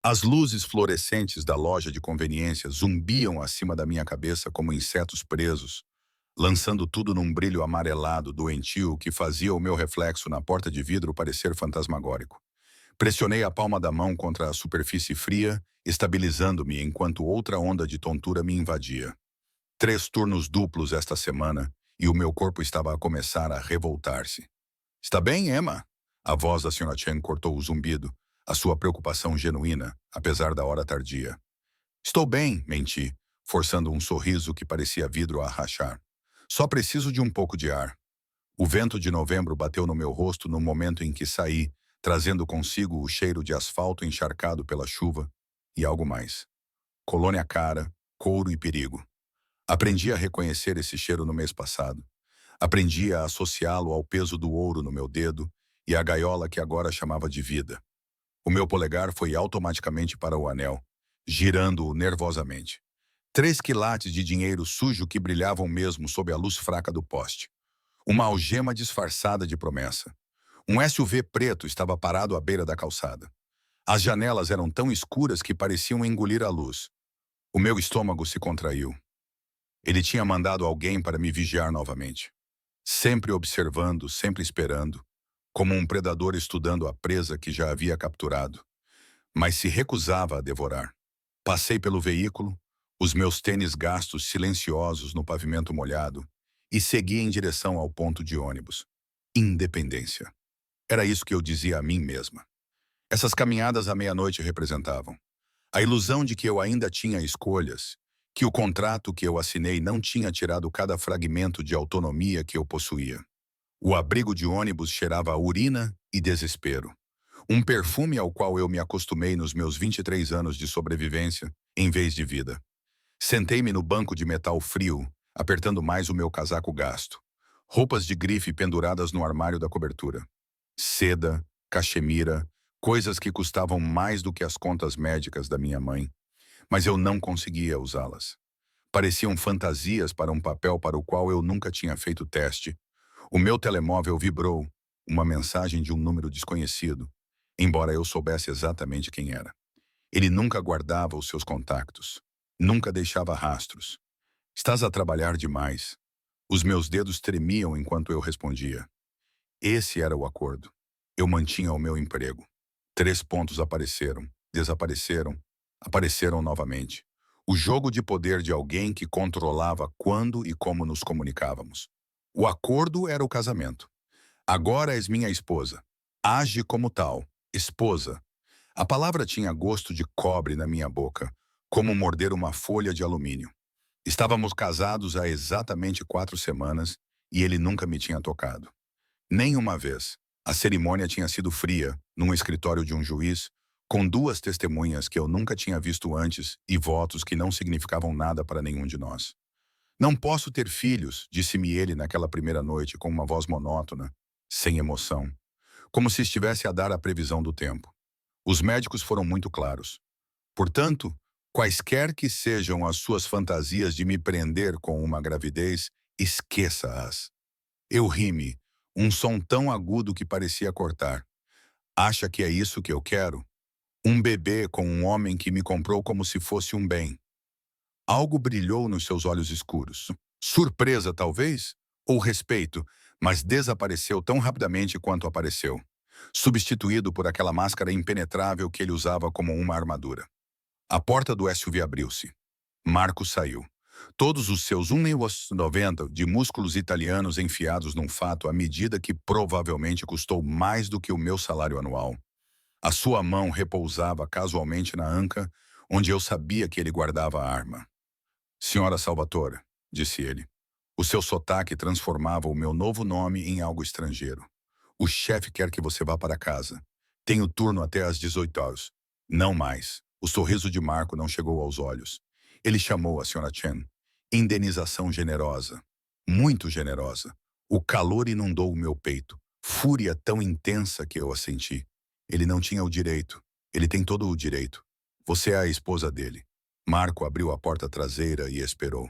As luzes fluorescentes da loja de conveniência zumbiam acima da minha cabeça como insetos presos, lançando tudo num brilho amarelado doentio que fazia o meu reflexo na porta de vidro parecer fantasmagórico. Pressionei a palma da mão contra a superfície fria, estabilizando-me enquanto outra onda de tontura me invadia. 3 turnos duplos esta semana e o meu corpo estava a começar a revoltar-se. Está bem, Emma? A voz da Sra. Chen cortou o zumbido, a sua preocupação genuína, apesar da hora tardia. Estou bem, menti, forçando um sorriso que parecia vidro a rachar. Só preciso de um pouco de ar. O vento de novembro bateu no meu rosto no momento em que saí, trazendo consigo o cheiro de asfalto encharcado pela chuva e algo mais. Colônia cara, couro e perigo. Aprendi a reconhecer esse cheiro no mês passado. Aprendi a associá-lo ao peso do ouro no meu dedo e à gaiola que agora chamava de vida. O meu polegar foi automaticamente para o anel, girando-o nervosamente. 3 quilates de dinheiro sujo que brilhavam mesmo sob a luz fraca do poste. Uma algema disfarçada de promessa. Um SUV preto estava parado à beira da calçada. As janelas eram tão escuras que pareciam engolir a luz. O meu estômago se contraiu. Ele tinha mandado alguém para me vigiar novamente. Sempre observando, sempre esperando, como um predador estudando a presa que já havia capturado, mas se recusava a devorar. Passei pelo veículo, os meus tênis gastos silenciosos no pavimento molhado, e segui em direção ao ponto de ônibus. Independência. Era isso que eu dizia a mim mesma. Essas caminhadas à meia-noite representavam a ilusão de que eu ainda tinha escolhas, que o contrato que eu assinei não tinha tirado cada fragmento de autonomia que eu possuía. O abrigo de ônibus cheirava a urina e desespero. Um perfume ao qual eu me acostumei nos meus 23 anos de sobrevivência, em vez de vida. Sentei-me no banco de metal frio, apertando mais o meu casaco gasto. Roupas de grife penduradas no armário da cobertura. Seda, cachemira, coisas que custavam mais do que as contas médicas da minha mãe. Mas eu não conseguia usá-las. Pareciam fantasias para um papel para o qual eu nunca tinha feito teste. O meu telemóvel vibrou, uma mensagem de um número desconhecido, embora eu soubesse exatamente quem era. Ele nunca guardava os seus contactos, nunca deixava rastros. Estás a trabalhar demais. Os meus dedos tremiam enquanto eu respondia. Esse era o acordo. Eu mantinha o meu emprego. 3 pontos apareceram, desapareceram, apareceram novamente. O jogo de poder de alguém que controlava quando e como nos comunicávamos. O acordo era o casamento. Agora és minha esposa. Age como tal. Esposa. A palavra tinha gosto de cobre na minha boca, como morder uma folha de alumínio. Estávamos casados há exatamente 4 semanas e ele nunca me tinha tocado. Nem uma vez. A cerimônia tinha sido fria, num escritório de um juiz, com 2 testemunhas que eu nunca tinha visto antes e votos que não significavam nada para nenhum de nós. Não posso ter filhos, disse-me ele naquela primeira noite com uma voz monótona, sem emoção, como se estivesse a dar a previsão do tempo. Os médicos foram muito claros. Portanto, quaisquer que sejam as suas fantasias de me prender com uma gravidez, esqueça-as. Eu ri-me, um som tão agudo que parecia cortar. Acha que é isso que eu quero? Um bebê com um homem que me comprou como se fosse um bem. Algo brilhou nos seus olhos escuros. Surpresa, talvez? Ou respeito, mas desapareceu tão rapidamente quanto apareceu, substituído por aquela máscara impenetrável que ele usava como uma armadura. A porta do SUV abriu-se. Marco saiu. Todos os seus 1,90 de músculos italianos enfiados num fato à medida que provavelmente custou mais do que o meu salário anual. A sua mão repousava casualmente na anca, onde eu sabia que ele guardava a arma. Senhora Salvatore, disse ele. O seu sotaque transformava o meu novo nome em algo estrangeiro. O chefe quer que você vá para casa. Tenho turno até às 18 horas. Não mais. O sorriso de Marco não chegou aos olhos. Ele chamou a Sra. Chen. Indenização generosa. Muito generosa. O calor inundou o meu peito. Fúria tão intensa que eu a senti. Ele não tinha o direito. Ele tem todo o direito. Você é a esposa dele. Marco abriu a porta traseira e esperou.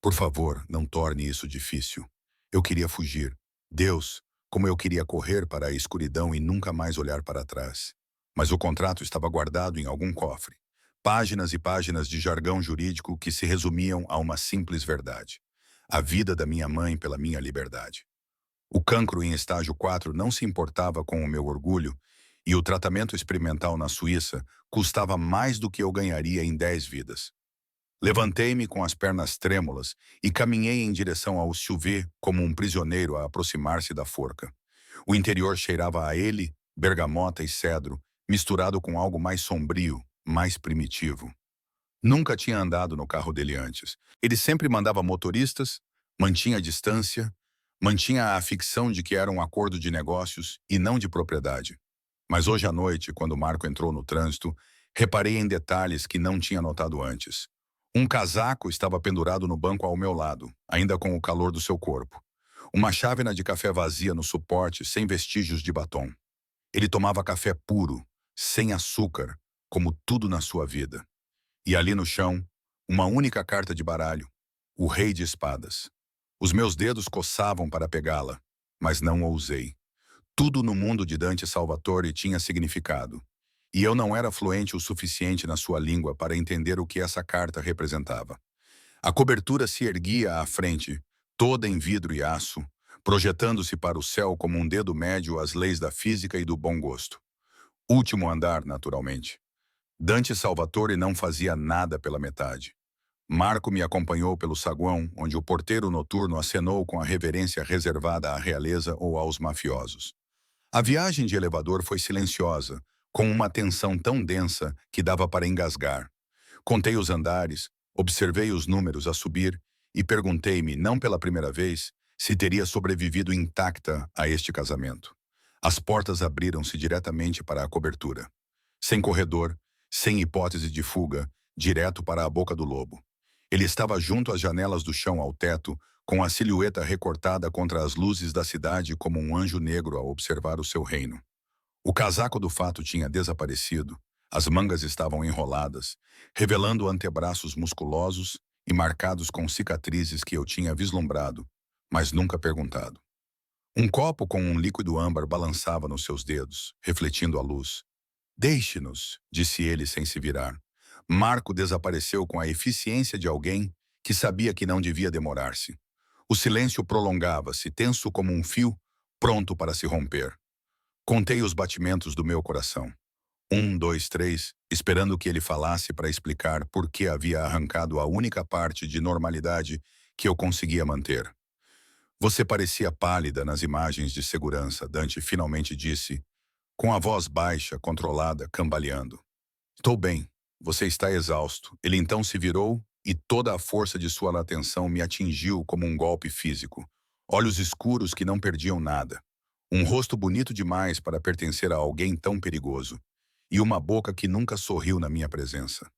Por favor, não torne isso difícil. Eu queria fugir. Deus, como eu queria correr para a escuridão e nunca mais olhar para trás. mas o contrato estava guardado em algum cofre. Páginas e páginas de jargão jurídico que se resumiam a uma simples verdade: a vida da minha mãe pela minha liberdade. O cancro em estágio 4 não se importava com o meu orgulho, e o tratamento experimental na Suíça custava mais do que eu ganharia em 10 vidas. Levantei-me com as pernas trêmulas e caminhei em direção ao SUV como um prisioneiro a aproximar-se da forca. O interior cheirava a ele, bergamota e cedro, misturado com algo mais sombrio, mais primitivo. Nunca tinha andado no carro dele antes. Ele sempre mandava motoristas, mantinha a distância, mantinha a ficção de que era um acordo de negócios e não de propriedade. Mas hoje à noite, quando Marco entrou no trânsito, reparei em detalhes que não tinha notado antes. Um casaco estava pendurado no banco ao meu lado, ainda com o calor do seu corpo. Uma chávena de café vazia no suporte, sem vestígios de batom. Ele tomava café puro, sem açúcar, como tudo na sua vida. E ali no chão, uma única carta de baralho, o Rei de Espadas. Os meus dedos coçavam para pegá-la, mas não ousei. Tudo no mundo de Dante Salvatore tinha significado, e eu não era fluente o suficiente na sua língua para entender o que essa carta representava. A cobertura se erguia à frente, toda em vidro e aço, projetando-se para o céu como um dedo médio às leis da física e do bom gosto. Último andar, naturalmente. Dante Salvatore não fazia nada pela metade. Marco me acompanhou pelo saguão, onde o porteiro noturno acenou com a reverência reservada à realeza ou aos mafiosos. A viagem de elevador foi silenciosa, com uma tensão tão densa que dava para engasgar. Contei os andares, observei os números a subir e perguntei-me, não pela primeira vez, se teria sobrevivido intacta a este casamento. As portas abriram-se diretamente para a cobertura. Sem corredor, sem hipótese de fuga, direto para a boca do lobo. Ele estava junto às janelas do chão ao teto, com a silhueta recortada contra as luzes da cidade como um anjo negro a observar o seu reino. O casaco do fato tinha desaparecido, as mangas estavam enroladas, revelando antebraços musculosos e marcados com cicatrizes que eu tinha vislumbrado, mas nunca perguntado. Um copo com um líquido âmbar balançava nos seus dedos, refletindo a luz. Deixe-nos, disse ele sem se virar. Marco desapareceu com a eficiência de alguém que sabia que não devia demorar-se. O silêncio prolongava-se, tenso como um fio, pronto para se romper. Contei os batimentos do meu coração. 1, 2, 3, esperando que ele falasse para explicar por que havia arrancado a única parte de normalidade que eu conseguia manter. Você parecia pálida nas imagens de segurança, Dante finalmente disse, com a voz baixa, controlada, cambaleando. Estou bem. Você está exausto. Ele então se virou e toda a força de sua atenção me atingiu como um golpe físico. Olhos escuros que não perdiam nada. Um rosto bonito demais para pertencer a alguém tão perigoso. E uma boca que nunca sorriu na minha presença.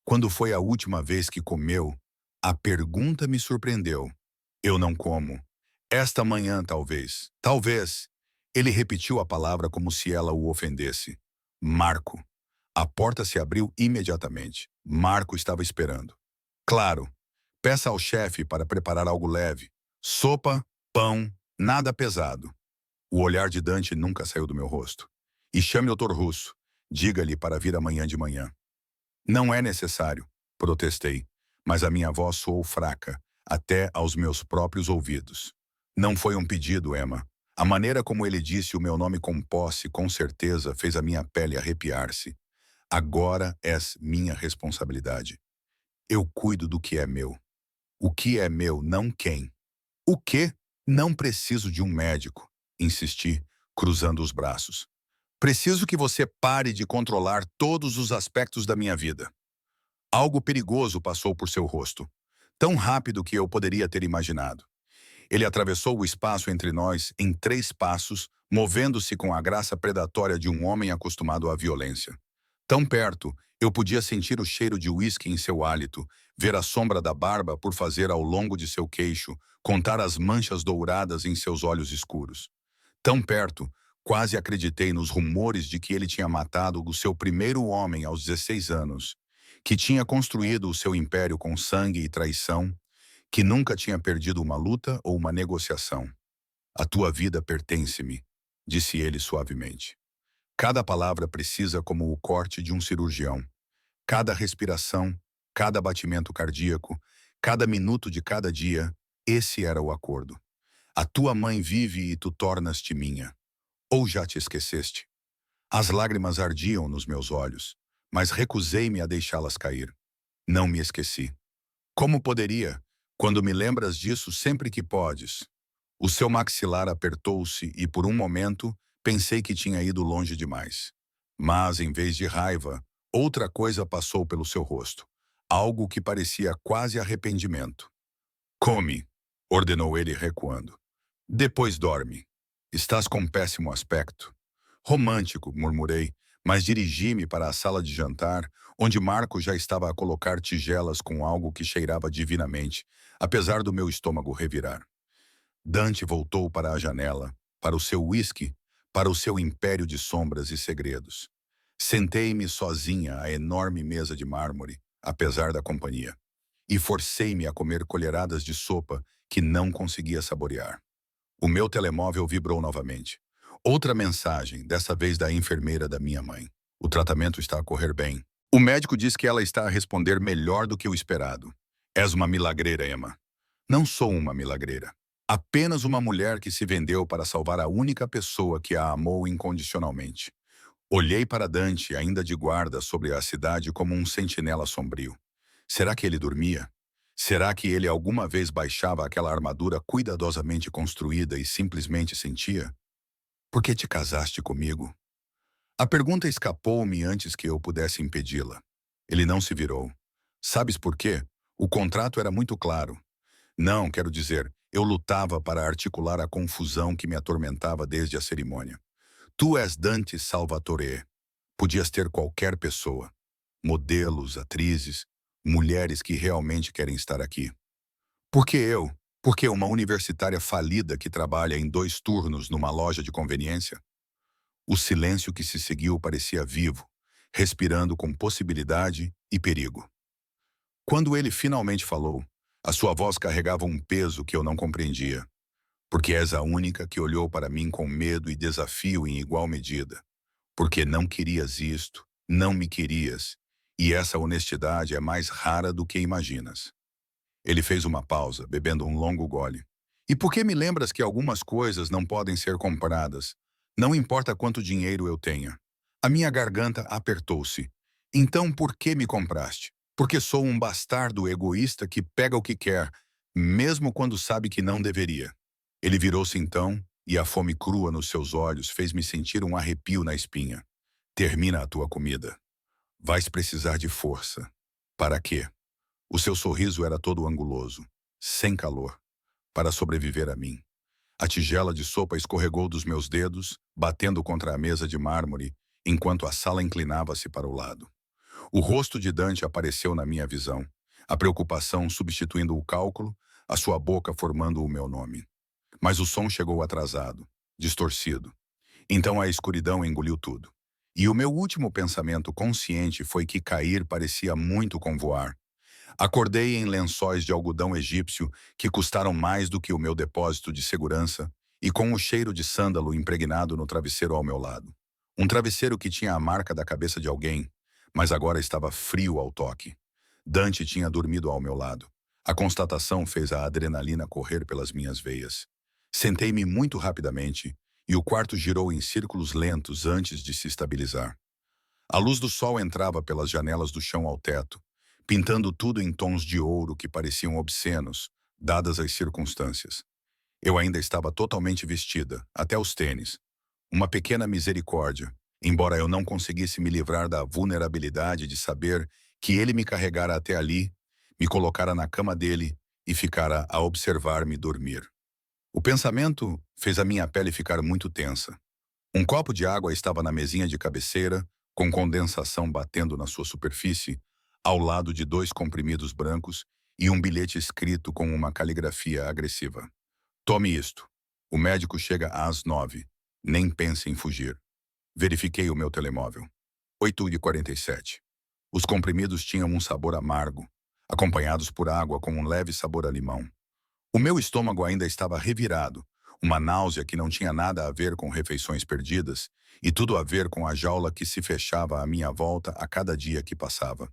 Quando foi a última vez que comeu, a pergunta me surpreendeu. Eu não como. Esta manhã, talvez. Talvez. Ele repetiu a palavra como se ela o ofendesse. Marco. A porta se abriu imediatamente. Marco estava esperando. Claro. Peça ao chefe para preparar algo leve. Sopa, pão, nada pesado. O olhar de Dante nunca saiu do meu rosto. E chame o Dr. Russo. Diga-lhe para vir amanhã de manhã. Não é necessário, protestei, mas a minha voz soou fraca, até aos meus próprios ouvidos. Não foi um pedido, Emma. A maneira como ele disse o meu nome com posse, com certeza, fez a minha pele arrepiar-se. Agora és minha responsabilidade. Eu cuido do que é meu. O que é meu, não quem. O quê? Não preciso de um médico, insisti, cruzando os braços. Preciso que você pare de controlar todos os aspectos da minha vida. Algo perigoso passou por seu rosto, tão rápido que eu poderia ter imaginado. Ele atravessou o espaço entre nós em 3 passos, movendo-se com a graça predatória de um homem acostumado à violência. Tão perto, eu podia sentir o cheiro de uísque em seu hálito, ver a sombra da barba por fazer ao longo de seu queixo, contar as manchas douradas em seus olhos escuros. Tão perto, quase acreditei nos rumores de que ele tinha matado o seu primeiro homem aos 16 anos, que tinha construído o seu império com sangue e traição, que nunca tinha perdido uma luta ou uma negociação. A tua vida pertence-me, disse ele suavemente. Cada palavra precisa como o corte de um cirurgião. Cada respiração, cada batimento cardíaco, cada minuto de cada dia, esse era o acordo. A tua mãe vive e tu tornas-te minha. Ou já te esqueceste? As lágrimas ardiam nos meus olhos, mas recusei-me a deixá-las cair. Não me esqueci. Como poderia, quando me lembras disso sempre que podes? O seu maxilar apertou-se e, por um momento, pensei que tinha ido longe demais. Mas, em vez de raiva, outra coisa passou pelo seu rosto. Algo que parecia quase arrependimento. Come, ordenou ele recuando. Depois dorme. Estás com péssimo aspecto. Romântico, murmurei, mas dirigi-me para a sala de jantar, onde Marco já estava a colocar tigelas com algo que cheirava divinamente, apesar do meu estômago revirar. Dante voltou para a janela, para o seu whisky, para o seu império de sombras e segredos. Sentei-me sozinha à enorme mesa de mármore, apesar da companhia, e forcei-me a comer colheradas de sopa que não conseguia saborear. O meu telemóvel vibrou novamente. Outra mensagem, dessa vez da enfermeira da minha mãe. O tratamento está a correr bem. O médico diz que ela está a responder melhor do que o esperado. És uma milagreira, Emma. Não sou uma milagreira. Apenas uma mulher que se vendeu para salvar a única pessoa que a amou incondicionalmente. Olhei para Dante, ainda de guarda sobre a cidade, como um sentinela sombrio. Será que ele dormia? Será que ele alguma vez baixava aquela armadura cuidadosamente construída e simplesmente sentia? Por que te casaste comigo? A pergunta escapou-me antes que eu pudesse impedi-la. Ele não se virou. Sabes por quê? O contrato era muito claro. Não, quero dizer, eu lutava para articular a confusão que me atormentava desde a cerimônia. Tu és Dante Salvatore. Podias ter qualquer pessoa. Modelos, atrizes, mulheres que realmente querem estar aqui. Por que eu? Por que uma universitária falida que trabalha em 2 turnos numa loja de conveniência? O silêncio que se seguiu parecia vivo, respirando com possibilidade e perigo. Quando ele finalmente falou, a sua voz carregava um peso que eu não compreendia. Porque és a única que olhou para mim com medo e desafio em igual medida. Porque não querias isto, não me querias, e essa honestidade é mais rara do que imaginas. Ele fez uma pausa, bebendo um longo gole. E por que me lembras que algumas coisas não podem ser compradas? Não importa quanto dinheiro eu tenha. A minha garganta apertou-se. Então por que me compraste? Porque sou um bastardo egoísta que pega o que quer, mesmo quando sabe que não deveria. Ele virou-se então, e a fome crua nos seus olhos fez-me sentir um arrepio na espinha. Termina a tua comida. Vais precisar de força. Para quê? O seu sorriso era todo anguloso, sem calor, para sobreviver a mim. A tigela de sopa escorregou dos meus dedos, batendo contra a mesa de mármore, enquanto a sala inclinava-se para o lado. O rosto de Dante apareceu na minha visão, a preocupação substituindo o cálculo, a sua boca formando o meu nome. Mas o som chegou atrasado, distorcido. Então a escuridão engoliu tudo. E o meu último pensamento consciente foi que cair parecia muito com voar. Acordei em lençóis de algodão egípcio que custaram mais do que o meu depósito de segurança e com o cheiro de sândalo impregnado no travesseiro ao meu lado. Um travesseiro que tinha a marca da cabeça de alguém, mas agora estava frio ao toque. Dante tinha dormido ao meu lado. A constatação fez a adrenalina correr pelas minhas veias. Sentei-me muito rapidamente e o quarto girou em círculos lentos antes de se estabilizar. A luz do sol entrava pelas janelas do chão ao teto, pintando tudo em tons de ouro que pareciam obscenos, dadas as circunstâncias. Eu ainda estava totalmente vestida, até os tênis. Uma pequena misericórdia, embora eu não conseguisse me livrar da vulnerabilidade de saber que ele me carregara até ali, me colocara na cama dele e ficara a observar-me dormir. O pensamento fez a minha pele ficar muito tensa. Um copo de água estava na mesinha de cabeceira, com condensação batendo na sua superfície, ao lado de 2 comprimidos brancos e um bilhete escrito com uma caligrafia agressiva. Tome isto. O médico chega às 9. Nem pense em fugir. Verifiquei o meu telemóvel. 8h47. Os comprimidos tinham um sabor amargo, acompanhados por água com um leve sabor a limão. O meu estômago ainda estava revirado, Uma náusea que não tinha nada a ver com refeições perdidas e tudo a ver com a jaula que se fechava à minha volta a cada dia que passava.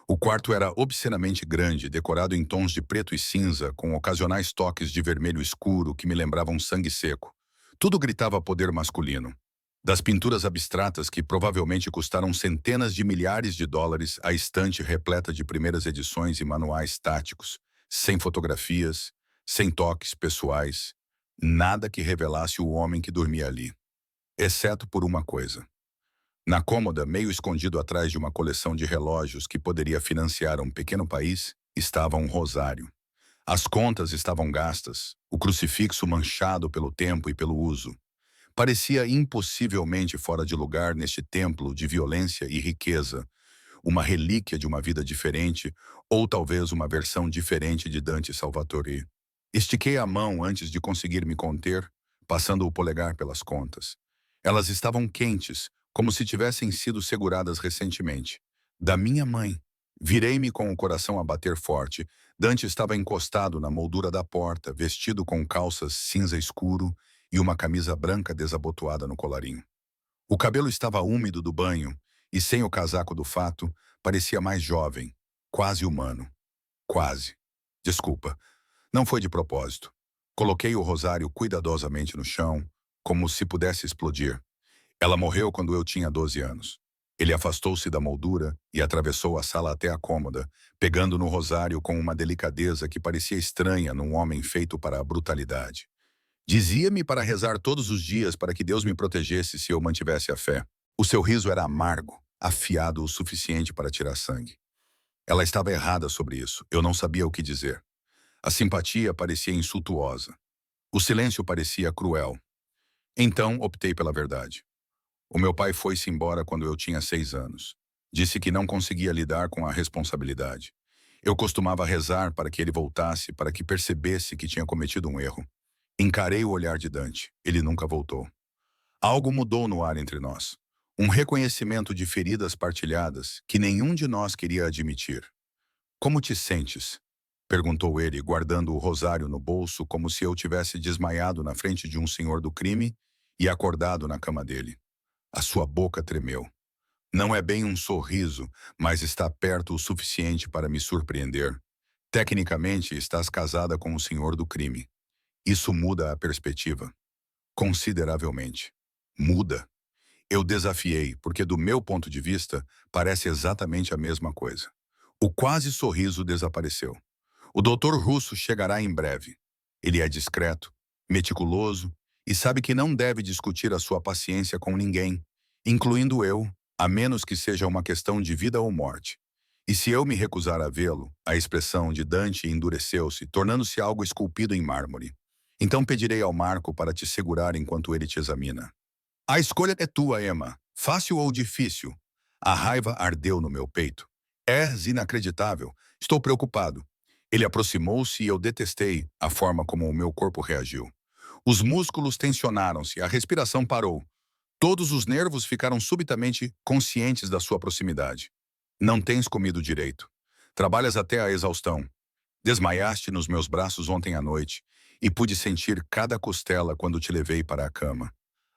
O quarto era obscenamente grande, decorado em tons de preto e cinza, com ocasionais toques de vermelho escuro que me lembravam sangue seco. Tudo gritava poder masculino. Das pinturas abstratas que provavelmente custaram centenas de milhares de dólares à estante repleta de primeiras edições e manuais táticos, sem fotografias, sem toques pessoais, nada que revelasse o homem que dormia ali, exceto por uma coisa. Na cômoda, meio escondido atrás de uma coleção de relógios que poderia financiar um pequeno país, estava um rosário. As contas estavam gastas, o crucifixo manchado pelo tempo e pelo uso. Parecia impossivelmente fora de lugar neste templo de violência e riqueza, uma relíquia de uma vida diferente, ou talvez uma versão diferente de Dante Salvatore. Estiquei a mão antes de conseguir me conter, passando o polegar pelas contas. Elas estavam quentes, como se tivessem sido seguradas recentemente. Da minha mãe. Virei-me com o coração a bater forte. Dante estava encostado na moldura da porta, vestido com calças cinza escuro e uma camisa branca desabotoada no colarinho. O cabelo estava úmido do banho e, sem o casaco do fato, parecia mais jovem, quase humano. Quase. Desculpa, não foi de propósito. Coloquei o rosário cuidadosamente no chão, como se pudesse explodir. Ela morreu quando eu tinha 12 anos. Ele afastou-se da moldura e atravessou a sala até a cômoda, pegando no rosário com uma delicadeza que parecia estranha num homem feito para a brutalidade. Dizia-me para rezar todos os dias para que Deus me protegesse se eu mantivesse a fé. O seu riso era amargo, afiado o suficiente para tirar sangue. Ela estava errada sobre isso. Eu não sabia o que dizer. A simpatia parecia insultuosa. O silêncio parecia cruel. Então optei pela verdade. O meu pai foi-se embora quando eu tinha 6 anos. Disse que não conseguia lidar com a responsabilidade. Eu costumava rezar para que ele voltasse, para que percebesse que tinha cometido um erro. Encarei o olhar de Dante. Ele nunca voltou. Algo mudou no ar entre nós. Um reconhecimento de feridas partilhadas que nenhum de nós queria admitir. Como te sentes? Perguntou ele, guardando o rosário no bolso como se eu tivesse desmaiado na frente de um senhor do crime e acordado na cama dele. A sua boca tremeu. Não é bem um sorriso, mas está perto o suficiente para me surpreender. Tecnicamente, estás casada com o senhor do crime. Isso muda a perspectiva. Consideravelmente. Muda. Eu desafiei, porque do meu ponto de vista, parece exatamente a mesma coisa. O quase sorriso desapareceu. O doutor Russo chegará em breve. Ele é discreto, meticuloso e sabe que não deve discutir a sua paciência com ninguém, incluindo eu, a menos que seja uma questão de vida ou morte. E se eu me recusar a vê-lo, a expressão de Dante endureceu-se, tornando-se algo esculpido em mármore. Então pedirei ao Marco para te segurar enquanto ele te examina. A escolha é tua, Emma. Fácil ou difícil? A raiva ardeu no meu peito. És inacreditável. Estou preocupado. Ele aproximou-se e eu detestei a forma como o meu corpo reagiu. Os músculos tensionaram-se, a respiração parou. Todos os nervos ficaram subitamente conscientes da sua proximidade. Não tens comido direito. Trabalhas até a exaustão. Desmaiaste nos meus braços ontem à noite e pude sentir cada costela quando te levei para a cama.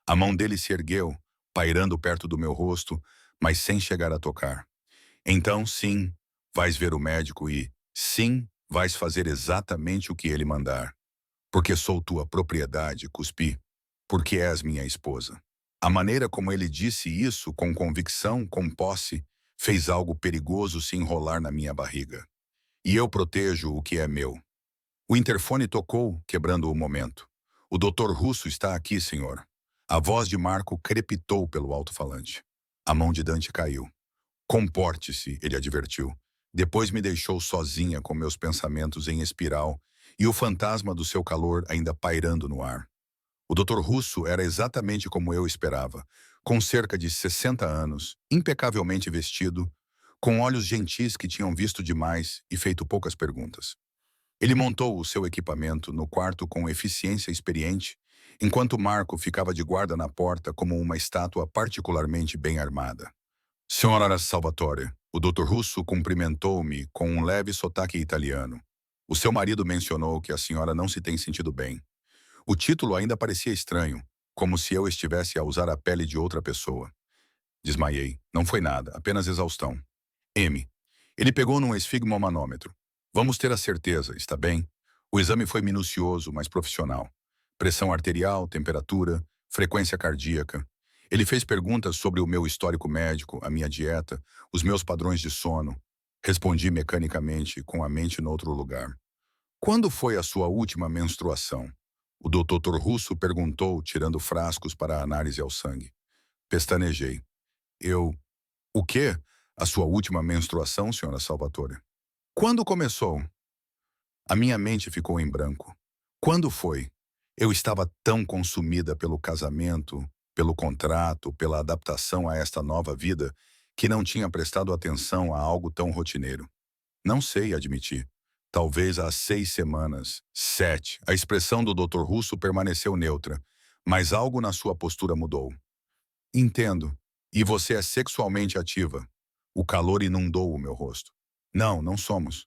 A mão dele se ergueu, pairando perto do meu rosto, mas sem chegar a tocar. Então, sim, vais ver o médico e, sim, vais fazer exatamente o que ele mandar. Porque sou tua propriedade, cuspi. Porque és minha esposa. A maneira como ele disse isso, com convicção, com posse, fez algo perigoso se enrolar na minha barriga. E eu protejo o que é meu. O interfone tocou, quebrando o momento. O doutor Russo está aqui, senhor. A voz de Marco crepitou pelo alto-falante. A mão de Dante caiu. Comporte-se, ele advertiu. Depois me deixou sozinha com meus pensamentos em espiral e o fantasma do seu calor ainda pairando no ar. O doutor Russo era exatamente como eu esperava, com cerca de 60 anos, impecavelmente vestido, com olhos gentis que tinham visto demais e feito poucas perguntas. Ele montou o seu equipamento no quarto com eficiência experiente, enquanto Marco ficava de guarda na porta como uma estátua particularmente bem armada. Senhora Salvatore, o Dr. Russo cumprimentou-me com um leve sotaque italiano. O seu marido mencionou que a senhora não se tem sentido bem. O título ainda parecia estranho, como se eu estivesse a usar a pele de outra pessoa. Desmaiei. Não foi nada, apenas exaustão. M. Ele pegou num esfigmomanômetro. Vamos ter a certeza, está bem? O exame foi minucioso, mas profissional. Pressão arterial, temperatura, frequência cardíaca. Ele fez perguntas sobre o meu histórico médico, a minha dieta, os meus padrões de sono. Respondi mecanicamente, com a mente noutro lugar. Quando foi a sua última menstruação? O doutor Russo perguntou, tirando frascos para a análise ao sangue. Pestanejei. Eu... O quê? A sua última menstruação, senhora Salvatore? Quando começou? A minha mente ficou em branco. Quando foi? Eu estava tão consumida pelo casamento, pelo contrato, pela adaptação a esta nova vida, que não tinha prestado atenção a algo tão rotineiro. Não sei, admiti. Talvez há 6 semanas, 7. A expressão do Dr. Russo permaneceu neutra, mas algo na sua postura mudou. Entendo. E você é sexualmente ativa. O calor inundou o meu rosto. Não, não somos.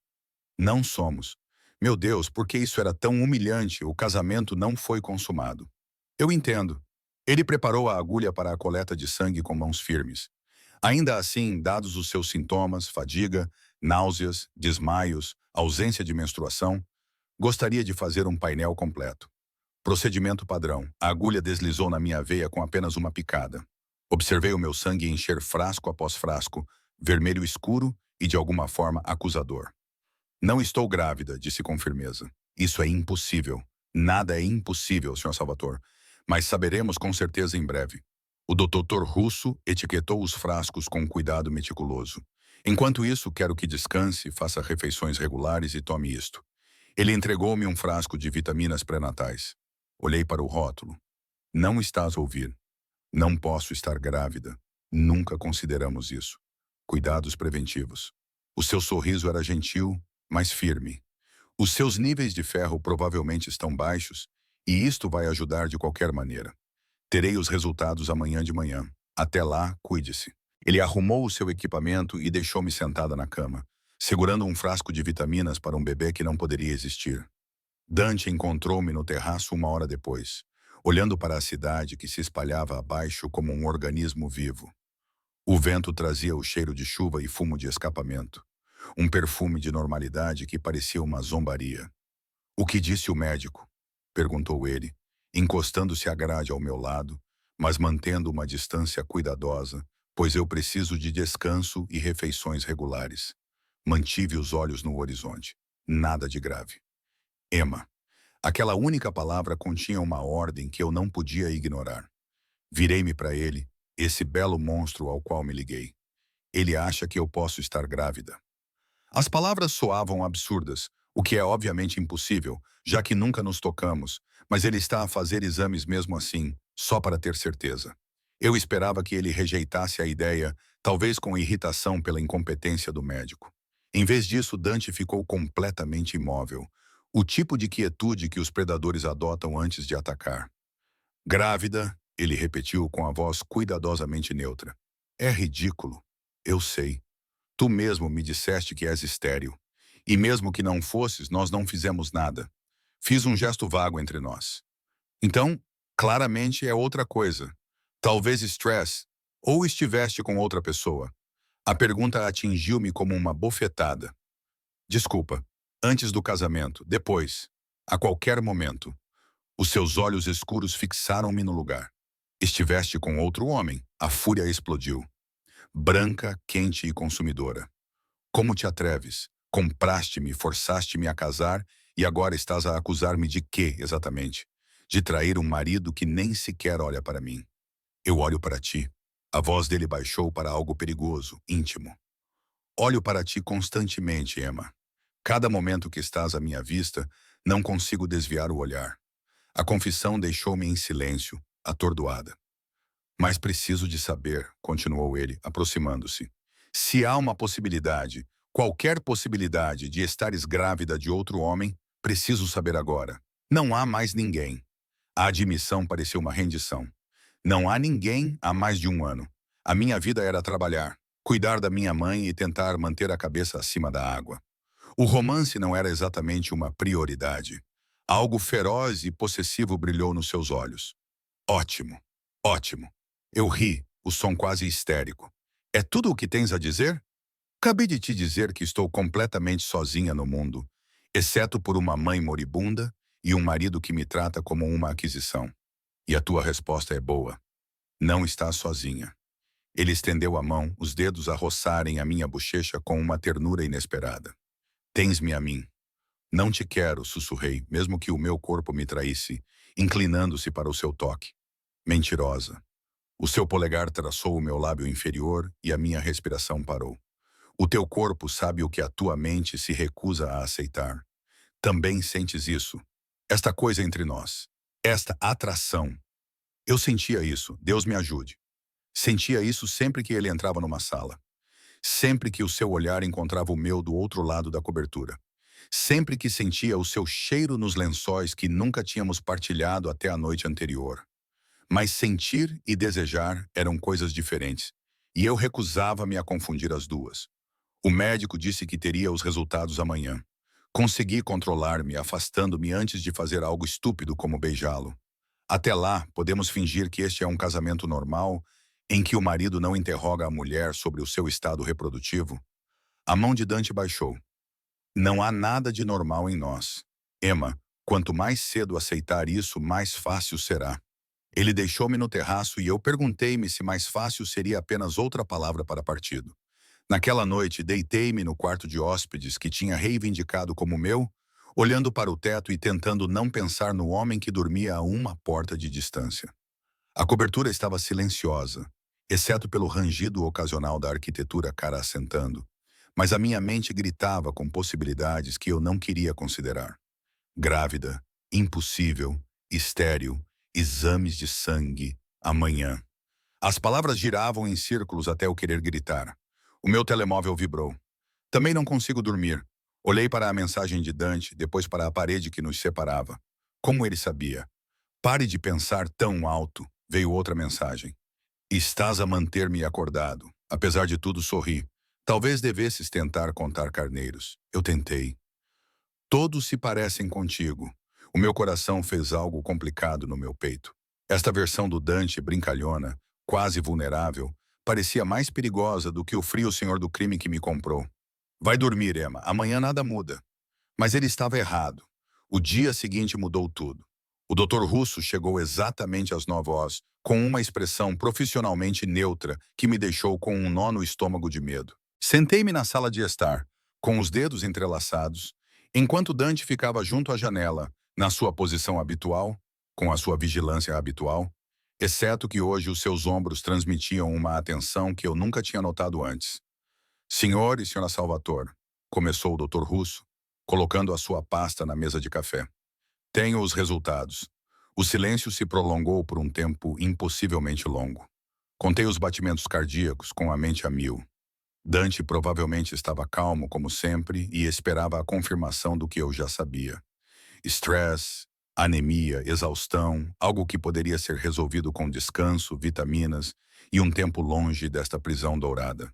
Não somos. Meu Deus, por que isso era tão humilhante? O casamento não foi consumado. Eu entendo. Ele preparou a agulha para a coleta de sangue com mãos firmes. Ainda assim, dados os seus sintomas, fadiga, náuseas, desmaios, ausência de menstruação, gostaria de fazer um painel completo. Procedimento padrão. A agulha deslizou na minha veia com apenas uma picada. Observei o meu sangue encher frasco após frasco, vermelho escuro e de alguma forma acusador. Não estou grávida, disse com firmeza. Isso é impossível. Nada é impossível, Sr. Salvatore. Mas saberemos com certeza em breve. O doutor Russo etiquetou os frascos com cuidado meticuloso. Enquanto isso, quero que descanse, faça refeições regulares e tome isto. Ele entregou-me um frasco de vitaminas pré-natais. Olhei para o rótulo. Não estás a ouvir. Não posso estar grávida. Nunca consideramos isso. Cuidados preventivos. O seu sorriso era gentil, mas firme. Os seus níveis de ferro provavelmente estão baixos, e isto vai ajudar de qualquer maneira. Terei os resultados amanhã de manhã. Até lá, cuide-se. Ele arrumou o seu equipamento e deixou-me sentada na cama, segurando um frasco de vitaminas para um bebê que não poderia existir. Dante encontrou-me no terraço 1 hora depois, olhando para a cidade que se espalhava abaixo como um organismo vivo. O vento trazia o cheiro de chuva e fumo de escapamento, um perfume de normalidade que parecia uma zombaria. "O que disse o médico?" perguntou ele, encostando-se à grade ao meu lado, mas mantendo uma distância cuidadosa, pois eu preciso de descanso e refeições regulares. Mantive os olhos no horizonte. Nada de grave. Emma. Aquela única palavra continha uma ordem que eu não podia ignorar. Virei-me para ele, esse belo monstro ao qual me liguei. Ele acha que eu posso estar grávida. As palavras soavam absurdas, o que é obviamente impossível, já que nunca nos tocamos, mas ele está a fazer exames mesmo assim, só para ter certeza. Eu esperava que ele rejeitasse a ideia, talvez com irritação pela incompetência do médico. Em vez disso, Dante ficou completamente imóvel, o tipo de quietude que os predadores adotam antes de atacar. "Grávida", ele repetiu com a voz cuidadosamente neutra. "É ridículo. Eu sei. Tu mesmo me disseste que és estéril. E mesmo que não fosses, nós não fizemos nada. Fiz um gesto vago entre nós. Então, claramente é outra coisa. Talvez estresse, ou estiveste com outra pessoa." A pergunta atingiu-me como uma bofetada. "Desculpa. Antes do casamento, depois, a qualquer momento." Os seus olhos escuros fixaram-me no lugar. "Estiveste com outro homem." A fúria explodiu. Branca, quente e consumidora. "Como te atreves? Compraste-me, forçaste-me a casar e agora estás a acusar-me de quê, exatamente? De trair um marido que nem sequer olha para mim." "Eu olho para ti." A voz dele baixou para algo perigoso, íntimo. "Olho para ti constantemente, Emma. Cada momento que estás à minha vista, não consigo desviar o olhar." A confissão deixou-me em silêncio, atordoada. "Mas preciso de saber", continuou ele, aproximando-se. "Se há uma possibilidade, qualquer possibilidade de estares grávida de outro homem, preciso saber agora. Não há mais ninguém." A admissão pareceu uma rendição. "Não há ninguém há mais de 1 ano. A minha vida era trabalhar, cuidar da minha mãe e tentar manter a cabeça acima da água. O romance não era exatamente uma prioridade. Algo feroz e possessivo brilhou nos seus olhos. Ótimo, ótimo. Eu ri, o som quase histérico. É tudo o que tens a dizer? Acabei de te dizer que estou completamente sozinha no mundo, exceto por uma mãe moribunda e um marido que me trata como uma aquisição. E a tua resposta é boa. Não estás sozinha. Ele estendeu a mão, os dedos a roçarem a minha bochecha com uma ternura inesperada. Tens-me a mim. Não te quero, sussurrei, mesmo que o meu corpo me traísse, inclinando-se para o seu toque. Mentirosa. O seu polegar traçou o meu lábio inferior e a minha respiração parou. O teu corpo sabe o que a tua mente se recusa a aceitar. Também sentes isso. Esta coisa entre nós. Esta atração. Eu sentia isso, Deus me ajude. Sentia isso sempre que ele entrava numa sala. Sempre que o seu olhar encontrava o meu do outro lado da cobertura. Sempre que sentia o seu cheiro nos lençóis que nunca tínhamos partilhado até a noite anterior. Mas sentir e desejar eram coisas diferentes, e eu recusava-me a confundir as duas. O médico disse que teria os resultados amanhã. Consegui controlar-me, afastando-me antes de fazer algo estúpido como beijá-lo. Até lá, podemos fingir que este é um casamento normal, em que o marido não interroga a mulher sobre o seu estado reprodutivo? A mão de Dante baixou. Não há nada de normal em nós. Emma, quanto mais cedo aceitar isso, mais fácil será. Ele deixou-me no terraço e eu perguntei-me se mais fácil seria apenas outra palavra para partido. Naquela noite, deitei-me no quarto de hóspedes que tinha reivindicado como meu, olhando para o teto e tentando não pensar no homem que dormia a uma porta de distância. A cobertura estava silenciosa, exceto pelo rangido ocasional da arquitetura cara assentando, mas a minha mente gritava com possibilidades que eu não queria considerar. Grávida, impossível, estéril, exames de sangue, amanhã. As palavras giravam em círculos até eu querer gritar. O meu telemóvel vibrou. Também não consigo dormir. Olhei para a mensagem de Dante, depois para a parede que nos separava. Como ele sabia? Pare de pensar tão alto, veio outra mensagem. Estás a manter-me acordado. Apesar de tudo, sorri. Talvez devesses tentar contar carneiros. Eu tentei. Todos se parecem contigo. O meu coração fez algo complicado no meu peito. Esta versão do Dante brincalhona, quase vulnerável, parecia mais perigosa do que o frio senhor do crime que me comprou. Vai dormir, Emma. Amanhã nada muda. Mas ele estava errado. O dia seguinte mudou tudo. O Dr. Russo chegou exatamente às 9 horas, com uma expressão profissionalmente neutra que me deixou com um nó no estômago de medo. Sentei-me na sala de estar, com os dedos entrelaçados, enquanto Dante ficava junto à janela, na sua posição habitual, com a sua vigilância habitual, exceto que hoje os seus ombros transmitiam uma atenção que eu nunca tinha notado antes. Senhor e senhora Salvatore, começou o Dr. Russo, colocando a sua pasta na mesa de café. Tenho os resultados. O silêncio se prolongou por um tempo impossivelmente longo. Contei os batimentos cardíacos com a mente a mil. Dante provavelmente estava calmo, como sempre, e esperava a confirmação do que eu já sabia. Estresse, anemia, exaustão, algo que poderia ser resolvido com descanso, vitaminas e um tempo longe desta prisão dourada.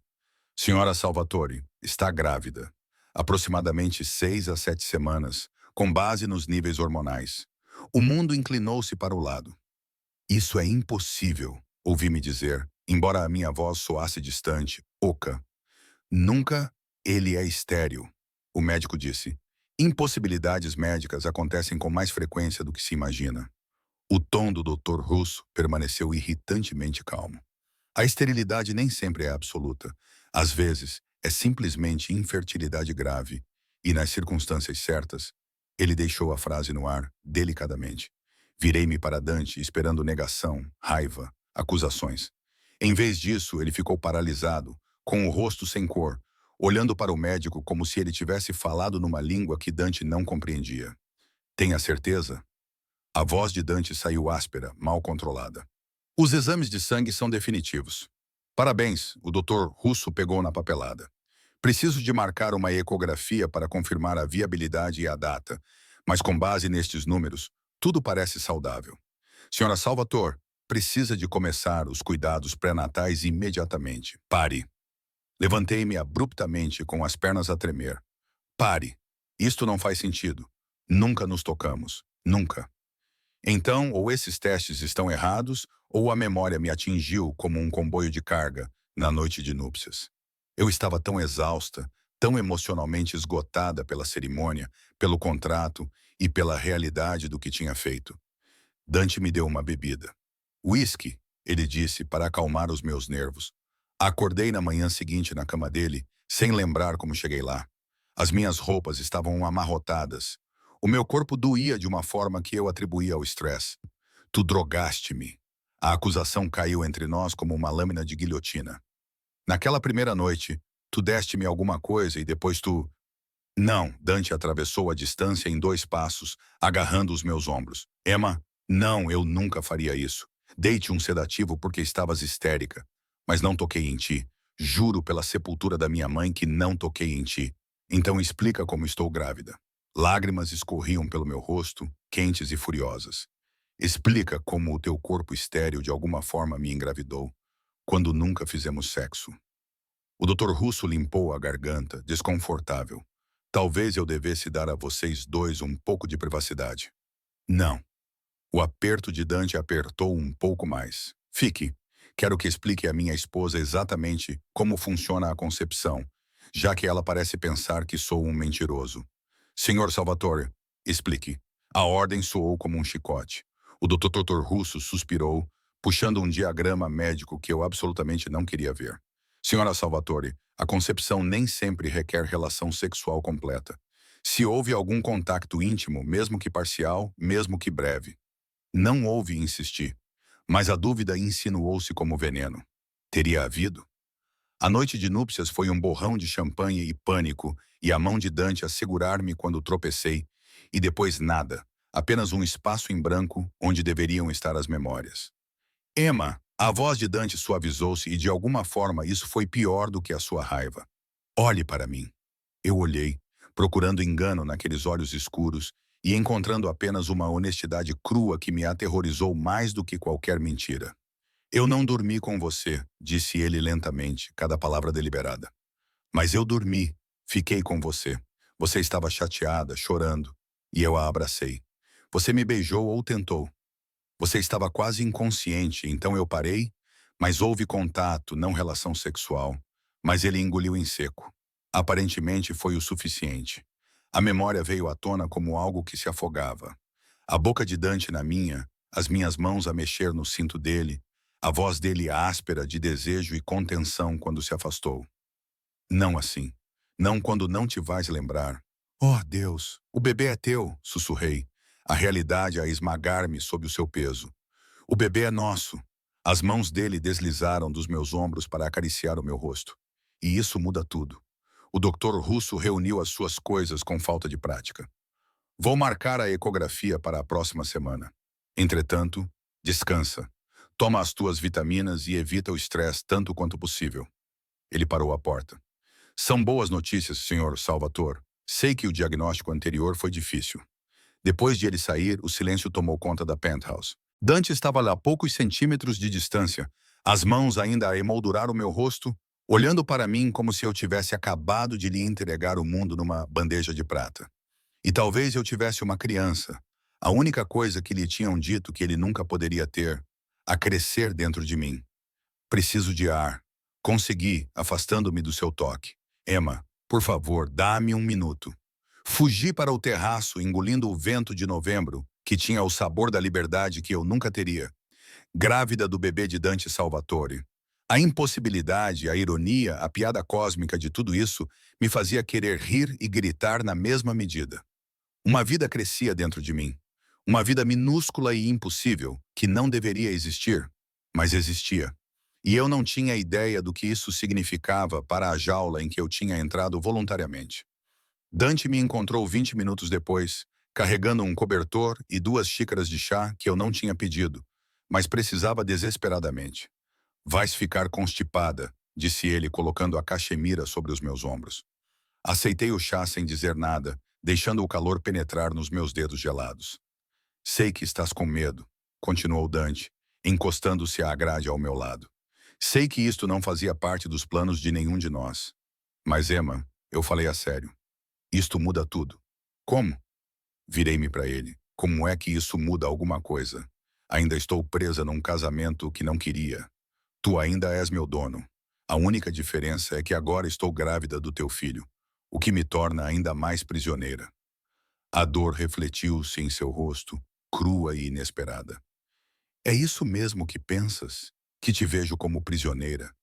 Senhora Salvatore, está grávida. Aproximadamente 6 a 7 semanas, com base nos níveis hormonais. O mundo inclinou-se para o lado. Isso é impossível, ouvi-me dizer, embora a minha voz soasse distante, oca. Nunca ele é estéril, o médico disse. Impossibilidades médicas acontecem com mais frequência do que se imagina. O tom do Dr. Russo permaneceu irritantemente calmo. A esterilidade nem sempre é absoluta. Às vezes, é simplesmente infertilidade grave. E nas circunstâncias certas, ele deixou a frase no ar, delicadamente. Virei-me para Dante, esperando negação, raiva, acusações. Em vez disso, ele ficou paralisado, com o rosto sem cor, olhando para o médico como se ele tivesse falado numa língua que Dante não compreendia. Tenha certeza? A voz de Dante saiu áspera, mal controlada. Os exames de sangue são definitivos. Parabéns, o Dr. Russo pegou na papelada. Preciso de marcar uma ecografia para confirmar a viabilidade e a data, mas com base nestes números, tudo parece saudável. Senhora Salvatore, precisa de começar os cuidados pré-natais imediatamente. Pare. Levantei-me abruptamente com as pernas a tremer. Pare. Isto não faz sentido. Nunca nos tocamos. Nunca. Então, ou esses testes estão errados, ou a memória me atingiu como um comboio de carga na noite de núpcias. Eu estava tão exausta, tão emocionalmente esgotada pela cerimônia, pelo contrato e pela realidade do que tinha feito. Dante me deu uma bebida. Whisky, ele disse, para acalmar os meus nervos. Acordei na manhã seguinte na cama dele, sem lembrar como cheguei lá. As minhas roupas estavam amarrotadas. O meu corpo doía de uma forma que eu atribuía ao estresse. Tu drogaste-me. A acusação caiu entre nós como uma lâmina de guilhotina. Naquela primeira noite, tu deste-me alguma coisa e depois tu... Não, Dante atravessou a distância em 2 passos, agarrando os meus ombros. Emma, não, eu nunca faria isso. Dei-te um sedativo porque estavas histérica, mas não toquei em ti. Juro pela sepultura da minha mãe que não toquei em ti. Então explica como estou grávida. Lágrimas escorriam pelo meu rosto, quentes e furiosas. Explica como o teu corpo estéril de alguma forma me engravidou, quando nunca fizemos sexo. O Dr. Russo limpou a garganta, desconfortável. Talvez eu devesse dar a vocês dois um pouco de privacidade. Não. O aperto de Dante apertou um pouco mais. Fique. Quero que explique à minha esposa exatamente como funciona a concepção, já que ela parece pensar que sou um mentiroso. Senhor Salvatore, explique. A ordem soou como um chicote. O Dr. Russo suspirou, puxando um diagrama médico que eu absolutamente não queria ver. Senhora Salvatore, a concepção nem sempre requer relação sexual completa. Se houve algum contato íntimo, mesmo que parcial, mesmo que breve. Não houve insistir, mas a dúvida insinuou-se como veneno. Teria havido? A noite de núpcias foi um borrão de champanhe e pânico, e a mão de Dante a segurar-me quando tropecei, e depois nada, apenas um espaço em branco onde deveriam estar as memórias. Emma, a voz de Dante suavizou-se e de alguma forma isso foi pior do que a sua raiva. Olhe para mim. Eu olhei, procurando engano naqueles olhos escuros e encontrando apenas uma honestidade crua que me aterrorizou mais do que qualquer mentira. Eu não dormi com você, disse ele lentamente, cada palavra deliberada. Mas eu dormi, fiquei com você. Você estava chateada, chorando, e eu a abracei. Você me beijou ou tentou. Você estava quase inconsciente, então eu parei, mas houve contato, não relação sexual. Mas ele engoliu em seco. Aparentemente foi o suficiente. A memória veio à tona como algo que se afogava. A boca de Dante na minha, as minhas mãos a mexer no cinto dele, a voz dele áspera de desejo e contenção quando se afastou. Não assim. Não quando não te vais lembrar. Oh, Deus, o bebê é teu, sussurrei, a realidade a esmagar-me sob o seu peso. O bebê é nosso. As mãos dele deslizaram dos meus ombros para acariciar o meu rosto. E isso muda tudo. O doutor Russo reuniu as suas coisas com falta de prática. Vou marcar a ecografia para a próxima semana. Entretanto, descansa. Toma as tuas vitaminas e evita o estresse tanto quanto possível. Ele parou à porta. São boas notícias, senhor Salvatore. Sei que o diagnóstico anterior foi difícil. Depois de ele sair, o silêncio tomou conta da penthouse. Dante estava lá a poucos centímetros de distância, as mãos ainda a emoldurar o meu rosto, olhando para mim como se eu tivesse acabado de lhe entregar o mundo numa bandeja de prata. E talvez eu tivesse uma criança, a única coisa que lhe tinham dito que ele nunca poderia ter, a crescer dentro de mim. Preciso de ar. Consegui, afastando-me do seu toque. Emma, por favor, dá-me um minuto. Fugi para o terraço, engolindo o vento de novembro, que tinha o sabor da liberdade que eu nunca teria. Grávida do bebê de Dante Salvatore. A impossibilidade, a ironia, a piada cósmica de tudo isso me fazia querer rir e gritar na mesma medida. Uma vida crescia dentro de mim. Uma vida minúscula e impossível, que não deveria existir, mas existia. E eu não tinha ideia do que isso significava para a jaula em que eu tinha entrado voluntariamente. Dante me encontrou 20 minutos depois, carregando um cobertor e 2 xícaras de chá que eu não tinha pedido, mas precisava desesperadamente. Vais ficar constipada, disse ele, colocando a cachemira sobre os meus ombros. Aceitei o chá sem dizer nada, deixando o calor penetrar nos meus dedos gelados. Sei que estás com medo, continuou Dante, encostando-se à grade ao meu lado. Sei que isto não fazia parte dos planos de nenhum de nós. Mas, Emma, eu falei a sério. Isto muda tudo. Como? Virei-me para ele. Como é que isso muda alguma coisa? Ainda estou presa num casamento que não queria. Tu ainda és meu dono. A única diferença é que agora estou grávida do teu filho, o que me torna ainda mais prisioneira. A dor refletiu-se em seu rosto, crua e inesperada. É isso mesmo que pensas? Que te vejo como prisioneira?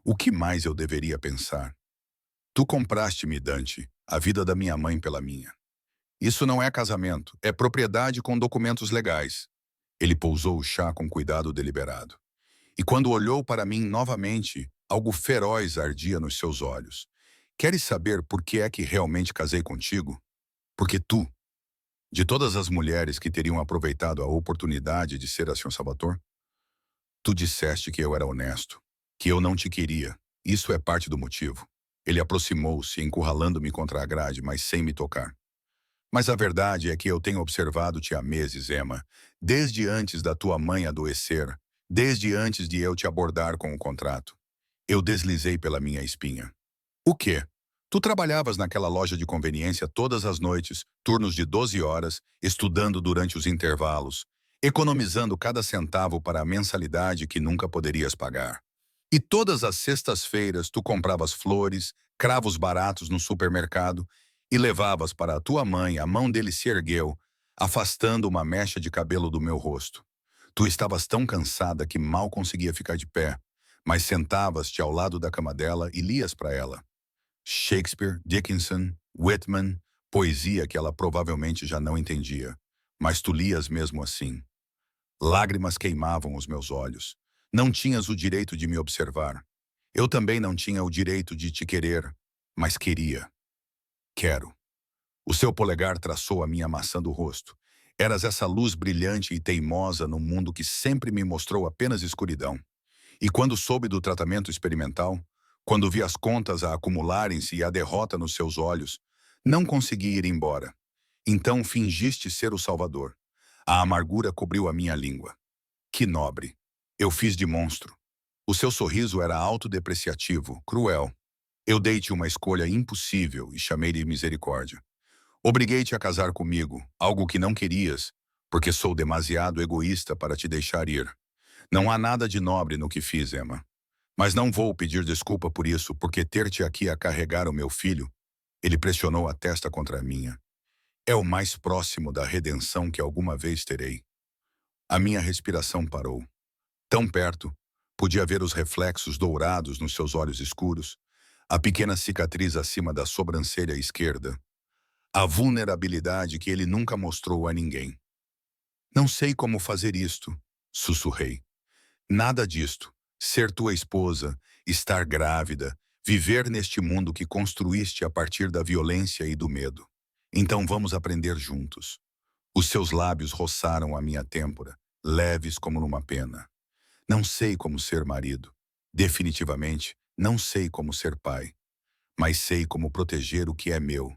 O que mais eu deveria pensar? Tu compraste-me, Dante, a vida da minha mãe pela minha. Isso não é casamento, é propriedade com documentos legais. Ele pousou o chá com cuidado deliberado. E quando olhou para mim novamente, algo feroz ardia nos seus olhos. Queres saber por que é que realmente casei contigo? Porque tu, de todas as mulheres que teriam aproveitado a oportunidade de ser a Sr. Salvatore, tu disseste que eu era honesto, que eu não te queria. Isso é parte do motivo. Ele aproximou-se, encurralando-me contra a grade, mas sem me tocar. Mas a verdade é que eu tenho observado-te há meses, Emma, desde antes da tua mãe adoecer, desde antes de eu te abordar com o contrato. Eu deslizei pela minha espinha. O quê? Tu trabalhavas naquela loja de conveniência todas as noites, turnos de 12 horas, estudando durante os intervalos, economizando cada centavo para a mensalidade que nunca poderias pagar. E todas as sextas-feiras tu compravas flores, cravos baratos no supermercado e levavas para a tua mãe, a mão dele se ergueu, afastando uma mecha de cabelo do meu rosto. Tu estavas tão cansada que mal conseguia ficar de pé, mas sentavas-te ao lado da cama dela e lias para ela. Shakespeare, Dickinson, Whitman, poesia que ela provavelmente já não entendia, mas tu lias mesmo assim. Lágrimas queimavam os meus olhos. Não tinhas o direito de me observar. Eu também não tinha o direito de te querer, mas queria. Quero. O seu polegar traçou a minha maçã do rosto. Eras essa luz brilhante e teimosa num mundo que sempre me mostrou apenas escuridão. E quando soube do tratamento experimental, quando vi as contas a acumularem-se e a derrota nos seus olhos, não consegui ir embora. Então fingiste ser o Salvador. A amargura cobriu a minha língua. Que nobre. Eu fiz de monstro. O seu sorriso era autodepreciativo, cruel. Eu dei-te uma escolha impossível e chamei de misericórdia. Obriguei-te a casar comigo, algo que não querias, porque sou demasiado egoísta para te deixar ir. Não há nada de nobre no que fiz, Emma. Mas não vou pedir desculpa por isso, porque ter-te aqui a carregar o meu filho, ele pressionou a testa contra a minha, é o mais próximo da redenção que alguma vez terei. A minha respiração parou. Tão perto, podia ver os reflexos dourados nos seus olhos escuros, a pequena cicatriz acima da sobrancelha esquerda, a vulnerabilidade que ele nunca mostrou a ninguém. Não sei como fazer isto, sussurrei. Nada disto. Ser tua esposa, estar grávida, viver neste mundo que construíste a partir da violência e do medo. Então vamos aprender juntos. Os seus lábios roçaram a minha têmpora, leves como numa pena. Não sei como ser marido. Definitivamente, não sei como ser pai. Mas sei como proteger o que é meu.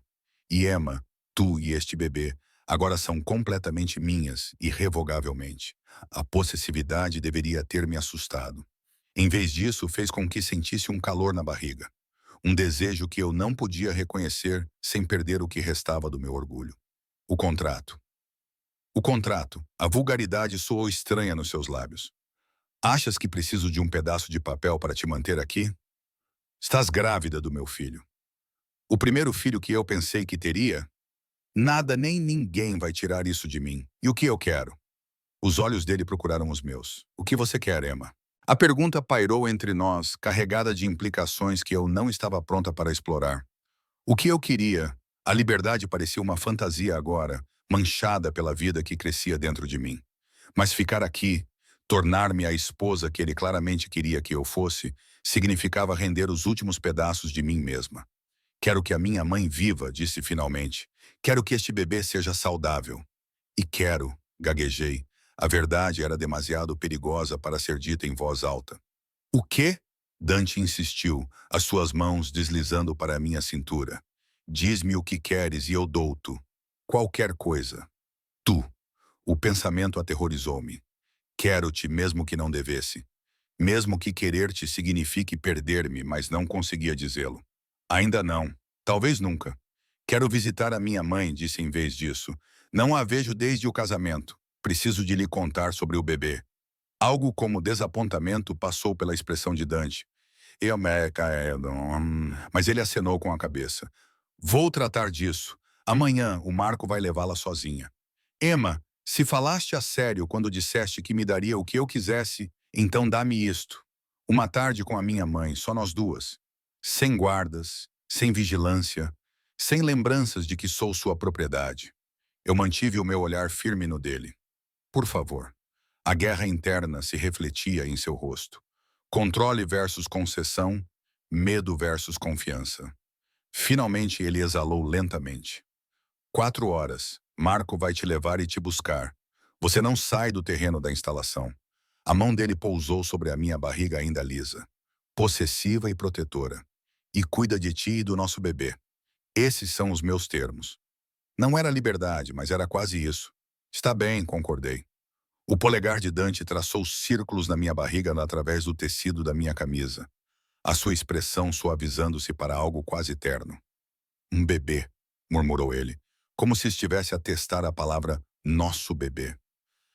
E Emma, tu e este bebê, agora são completamente minhas, irrevogavelmente. A possessividade deveria ter me assustado. Em vez disso, fez com que sentisse um calor na barriga. Um desejo que eu não podia reconhecer sem perder o que restava do meu orgulho. O contrato. O contrato. A vulgaridade soou estranha nos seus lábios. Achas que preciso de um pedaço de papel para te manter aqui? Estás grávida do meu filho. O primeiro filho que eu pensei que teria? Nada nem ninguém vai tirar isso de mim. E o que eu quero? Os olhos dele procuraram os meus. O que você quer, Emma? A pergunta pairou entre nós, carregada de implicações que eu não estava pronta para explorar. O que eu queria? A liberdade parecia uma fantasia agora, manchada pela vida que crescia dentro de mim. Mas ficar aqui, tornar-me a esposa que ele claramente queria que eu fosse, significava render os últimos pedaços de mim mesma. Quero que a minha mãe viva, disse finalmente. Quero que este bebê seja saudável. E quero, gaguejei. A verdade era demasiado perigosa para ser dita em voz alta. O quê? Dante insistiu, as suas mãos deslizando para a minha cintura. Diz-me o que queres e eu dou-te. Qualquer coisa. Tu. O pensamento aterrorizou-me. Quero-te mesmo que não devesse. Mesmo que querer-te signifique perder-me, mas não conseguia dizê-lo. Ainda não. Talvez nunca. Quero visitar a minha mãe, disse em vez disso. Não a vejo desde o casamento. Preciso de lhe contar sobre o bebê. Algo como desapontamento passou pela expressão de Dante. Mas ele acenou com a cabeça. Vou tratar disso. Amanhã o Marco vai levá-la sozinha. Emma, se falaste a sério quando disseste que me daria o que eu quisesse, então dá-me isto. Uma tarde com a minha mãe, só nós duas. Sem guardas, sem vigilância, sem lembranças de que sou sua propriedade. Eu mantive o meu olhar firme no dele. Por favor. A guerra interna se refletia em seu rosto. Controle versus concessão, medo versus confiança. Finalmente ele exalou lentamente. 4 horas. Marco vai te levar e te buscar. Você não sai do terreno da instalação. A mão dele pousou sobre a minha barriga ainda lisa, possessiva e protetora. E cuida de ti e do nosso bebê. Esses são os meus termos. Não era liberdade, mas era quase isso. Está bem, concordei. O polegar de Dante traçou círculos na minha barriga através do tecido da minha camisa, a sua expressão suavizando-se para algo quase terno. Um bebê, murmurou ele, como se estivesse a testar a palavra nosso bebê.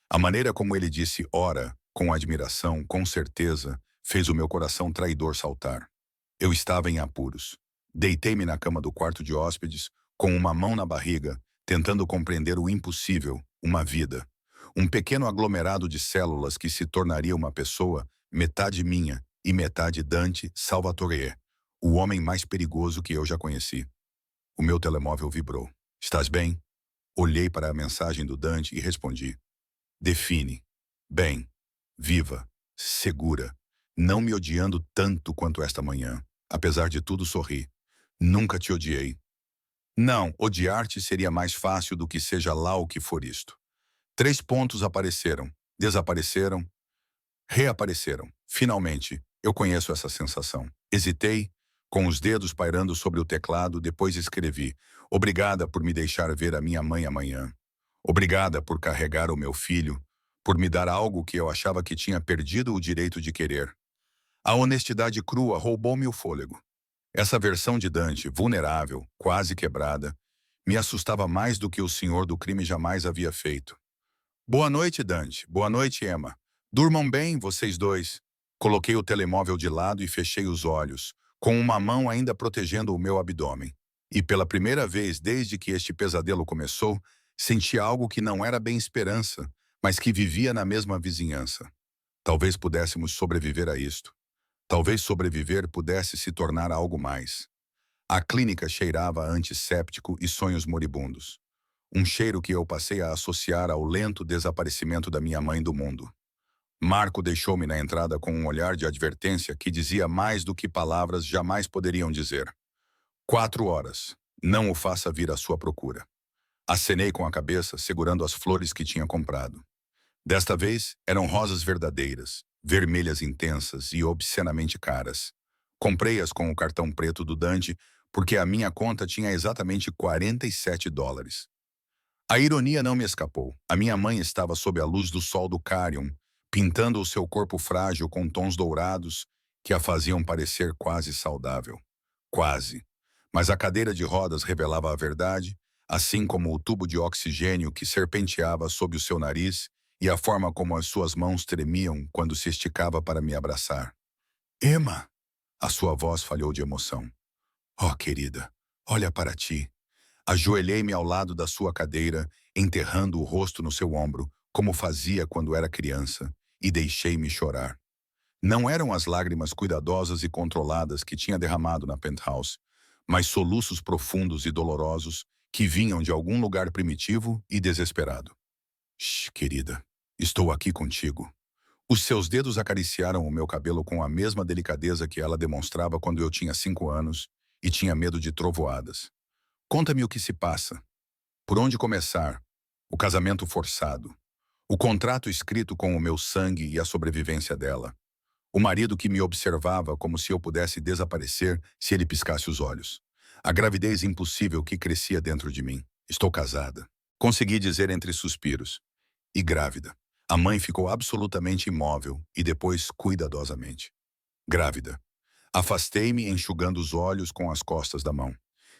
A maneira como ele disse ora, com admiração, com certeza, fez o meu coração traidor saltar. Eu estava em apuros. Deitei-me na cama do quarto de hóspedes, com uma mão na barriga, tentando compreender o impossível, uma vida. Um pequeno aglomerado de células que se tornaria uma pessoa, metade minha e metade Dante Salvatore, o homem mais perigoso que eu já conheci. O meu telemóvel vibrou. Estás bem? Olhei para a mensagem do Dante e respondi. Define. Bem. Viva. Segura. Não me odiando tanto quanto esta manhã. Apesar de tudo, sorri. Nunca te odiei. Não, odiar-te seria mais fácil do que seja lá o que for isto. 3 pontos apareceram, desapareceram, reapareceram. Finalmente, eu conheço essa sensação. Hesitei, com os dedos pairando sobre o teclado, depois escrevi. Obrigada por me deixar ver a minha mãe amanhã. Obrigada por carregar o meu filho, por me dar algo que eu achava que tinha perdido o direito de querer. A honestidade crua roubou-me o fôlego. Essa versão de Dante, vulnerável, quase quebrada, me assustava mais do que o senhor do crime jamais havia feito. Boa noite, Dante. Boa noite, Emma. Durmam bem, vocês dois. Coloquei o telemóvel de lado e fechei os olhos, com uma mão ainda protegendo o meu abdômen. E pela primeira vez desde que este pesadelo começou, senti algo que não era bem esperança, mas que vivia na mesma vizinhança. Talvez pudéssemos sobreviver a isto. Talvez sobreviver pudesse se tornar algo mais. A clínica cheirava a antisséptico e sonhos moribundos. Um cheiro que eu passei a associar ao lento desaparecimento da minha mãe do mundo. Marco deixou-me na entrada com um olhar de advertência que dizia mais do que palavras jamais poderiam dizer. 4 horas. Não o faça vir à sua procura. Acenei com a cabeça, segurando as flores que tinha comprado. Desta vez, eram rosas verdadeiras, vermelhas intensas e obscenamente caras. Comprei-as com o cartão preto do Dante porque a minha conta tinha exatamente $47. A ironia não me escapou. A minha mãe estava sob a luz do sol do Carium, pintando o seu corpo frágil com tons dourados que a faziam parecer quase saudável. Quase. Mas a cadeira de rodas revelava a verdade, assim como o tubo de oxigênio que serpenteava sob o seu nariz e a forma como as suas mãos tremiam quando se esticava para me abraçar. Emma! A sua voz falhou de emoção. Oh, querida, olha para ti. Ajoelhei-me ao lado da sua cadeira, enterrando o rosto no seu ombro, como fazia quando era criança, e deixei-me chorar. Não eram as lágrimas cuidadosas e controladas que tinha derramado na penthouse, mas soluços profundos e dolorosos que vinham de algum lugar primitivo e desesperado. Shh, querida, estou aqui contigo. Os seus dedos acariciaram o meu cabelo com a mesma delicadeza que ela demonstrava quando eu tinha 5 anos e tinha medo de trovoadas. Conta-me o que se passa. Por onde começar? O casamento forçado. O contrato escrito com o meu sangue e a sobrevivência dela. O marido que me observava como se eu pudesse desaparecer se ele piscasse os olhos. A gravidez impossível que crescia dentro de mim. Estou casada. Consegui dizer entre suspiros. E grávida. A mãe ficou absolutamente imóvel e depois cuidadosamente. Grávida. Afastei-me enxugando os olhos com as costas da mão.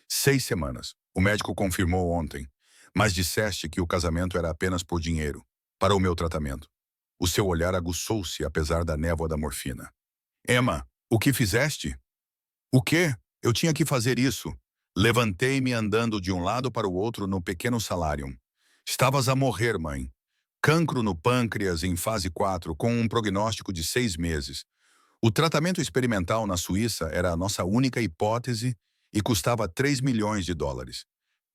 6 semanas. O médico confirmou ontem. Mas disseste que o casamento era apenas por dinheiro, para o meu tratamento. O seu olhar aguçou-se apesar da névoa da morfina. Emma, o que fizeste? O quê? Eu tinha que fazer isso. Levantei-me andando de um lado para o outro no pequeno salário. Estavas a morrer, mãe. Cancro no pâncreas em fase 4, com um prognóstico de 6 meses. O tratamento experimental na Suíça era a nossa única hipótese e custava 3 milhões de dólares.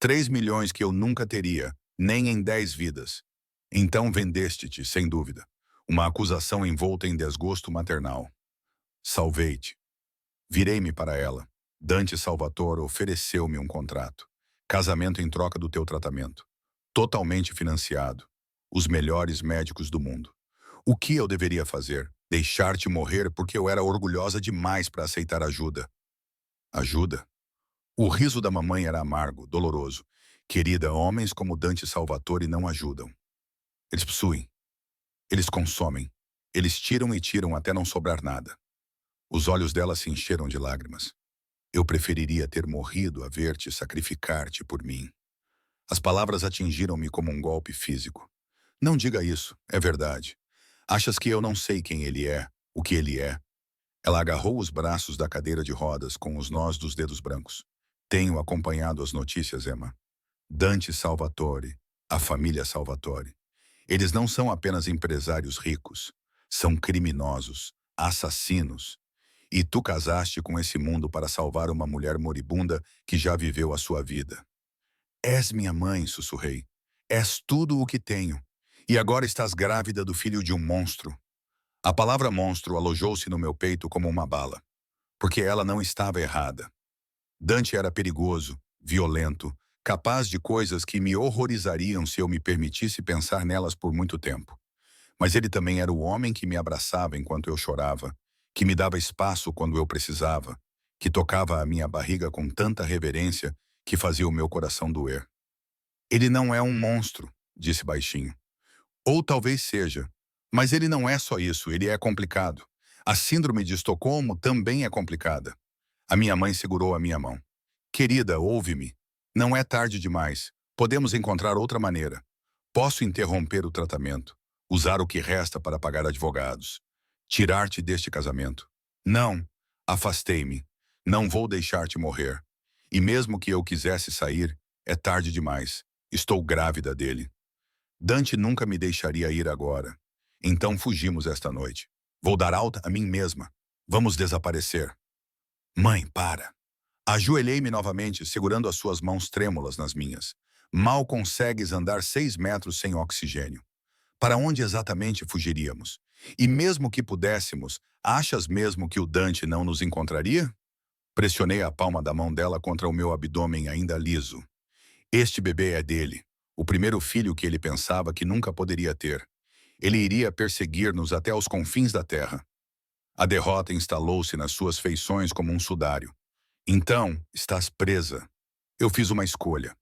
3 milhões que eu nunca teria, nem em 10 vidas. Então vendeste-te, sem dúvida. Uma acusação envolta em desgosto maternal. Salvei-te. Virei-me para ela. Dante Salvatore ofereceu-me um contrato. Casamento em troca do teu tratamento. Totalmente financiado. Os melhores médicos do mundo. O que eu deveria fazer? Deixar-te morrer porque eu era orgulhosa demais para aceitar ajuda. Ajuda? O riso da mamãe era amargo, doloroso. Querida, homens como Dante Salvatore não ajudam. Eles possuem. Eles consomem. Eles tiram e tiram até não sobrar nada. Os olhos dela se encheram de lágrimas. Eu preferiria ter morrido a ver-te sacrificar-te por mim. As palavras atingiram-me como um golpe físico. Não diga isso, é verdade. Achas que eu não sei quem ele é, o que ele é? Ela agarrou os braços da cadeira de rodas com os nós dos dedos brancos. Tenho acompanhado as notícias, Emma. Dante Salvatore, a família Salvatore. Eles não são apenas empresários ricos. São criminosos, assassinos. E tu casaste com esse mundo para salvar uma mulher moribunda que já viveu a sua vida. És minha mãe, sussurrei. És tudo o que tenho. E agora estás grávida do filho de um monstro. A palavra monstro alojou-se no meu peito como uma bala. Porque ela não estava errada. Dante era perigoso, violento, capaz de coisas que me horrorizariam se eu me permitisse pensar nelas por muito tempo. Mas ele também era o homem que me abraçava enquanto eu chorava, que me dava espaço quando eu precisava, que tocava a minha barriga com tanta reverência que fazia o meu coração doer. Ele não é um monstro, disse baixinho. Ou talvez seja, mas ele não é só isso, ele é complicado. A síndrome de Estocolmo também é complicada. A minha mãe segurou a minha mão. Querida, ouve-me. Não é tarde demais. Podemos encontrar outra maneira. Posso interromper o tratamento, usar o que resta para pagar advogados, tirar-te deste casamento. Não, afastei-me. Não vou deixar-te morrer. E mesmo que eu quisesse sair, é tarde demais. Estou grávida dele. Dante nunca me deixaria ir agora. Então fugimos esta noite. Vou dar alta a mim mesma. Vamos desaparecer. Mãe, para. Ajoelhei-me novamente, segurando as suas mãos trêmulas nas minhas. Mal consegues andar 6 metros sem oxigênio. Para onde exatamente fugiríamos? E mesmo que pudéssemos, achas mesmo que o Dante não nos encontraria? Pressionei a palma da mão dela contra o meu abdômen ainda liso. Este bebê é dele, o primeiro filho que ele pensava que nunca poderia ter. Ele iria perseguir-nos até os confins da terra. A derrota instalou-se nas suas feições como um sudário. Então, estás presa. Eu fiz uma escolha.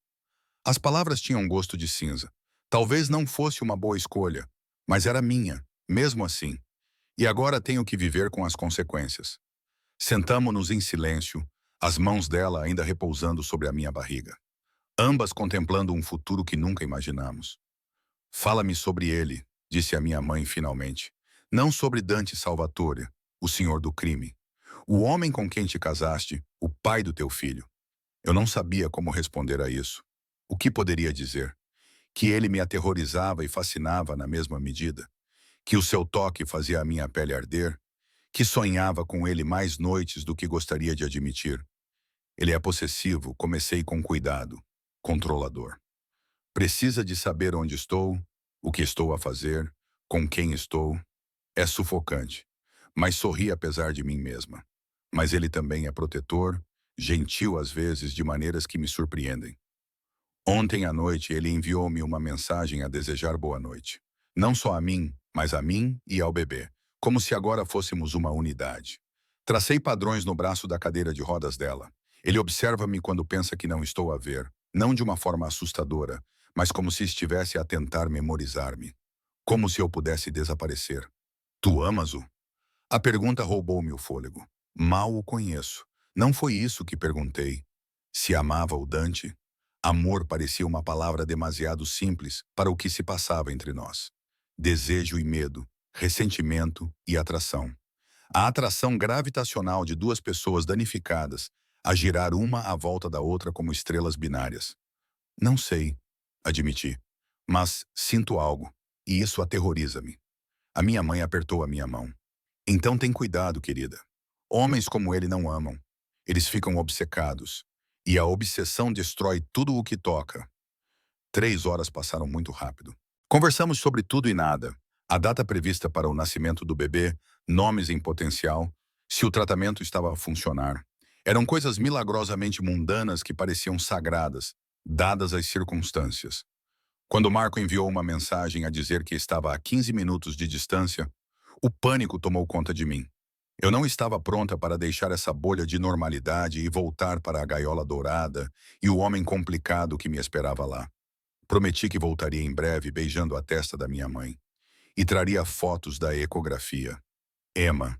As palavras tinham gosto de cinza. Talvez não fosse uma boa escolha, mas era minha, mesmo assim. E agora tenho que viver com as consequências. Sentamo-nos em silêncio, as mãos dela ainda repousando sobre a minha barriga. Ambas contemplando um futuro que nunca imaginamos. Fala-me sobre ele, disse a minha mãe finalmente. Não sobre Dante Salvatore, o senhor do crime. O homem com quem te casaste, o pai do teu filho. Eu não sabia como responder a isso. O que poderia dizer? Que ele me aterrorizava e fascinava na mesma medida? Que o seu toque fazia a minha pele arder? Que sonhava com ele mais noites do que gostaria de admitir? Ele é possessivo, comecei com cuidado, controlador. Precisa de saber onde estou, o que estou a fazer, com quem estou. É sufocante, mas sorri apesar de mim mesma. Mas ele também é protetor, gentil às vezes de maneiras que me surpreendem. Ontem à noite ele enviou-me uma mensagem a desejar boa noite. Não só a mim, mas a mim e ao bebê, como se agora fôssemos uma unidade. Tracei padrões no braço da cadeira de rodas dela. Ele observa-me quando pensa que não estou a ver, não de uma forma assustadora, mas como se estivesse a tentar memorizar-me. Como se eu pudesse desaparecer. Tu amas-o? A pergunta roubou-me o fôlego. Mal o conheço. Não foi isso que perguntei. Se amava o Dante? Amor parecia uma palavra demasiado simples para o que se passava entre nós. Desejo e medo, ressentimento e atração. A atração gravitacional de duas pessoas danificadas a girar uma à volta da outra como estrelas binárias. Não sei, admiti, mas sinto algo, e isso aterroriza-me. A minha mãe apertou a minha mão. Então tem cuidado, querida. Homens como ele não amam. Eles ficam obcecados. E a obsessão destrói tudo o que toca. 3 horas passaram muito rápido. Conversamos sobre tudo e nada. A data prevista para o nascimento do bebê, nomes em potencial, se o tratamento estava a funcionar. Eram coisas milagrosamente mundanas que pareciam sagradas, dadas as circunstâncias. Quando Marco enviou uma mensagem a dizer que estava a 15 minutos de distância, o pânico tomou conta de mim. Eu não estava pronta para deixar essa bolha de normalidade e voltar para a gaiola dourada e o homem complicado que me esperava lá. Prometi que voltaria em breve beijando a testa da minha mãe. E traria fotos da ecografia. Emma.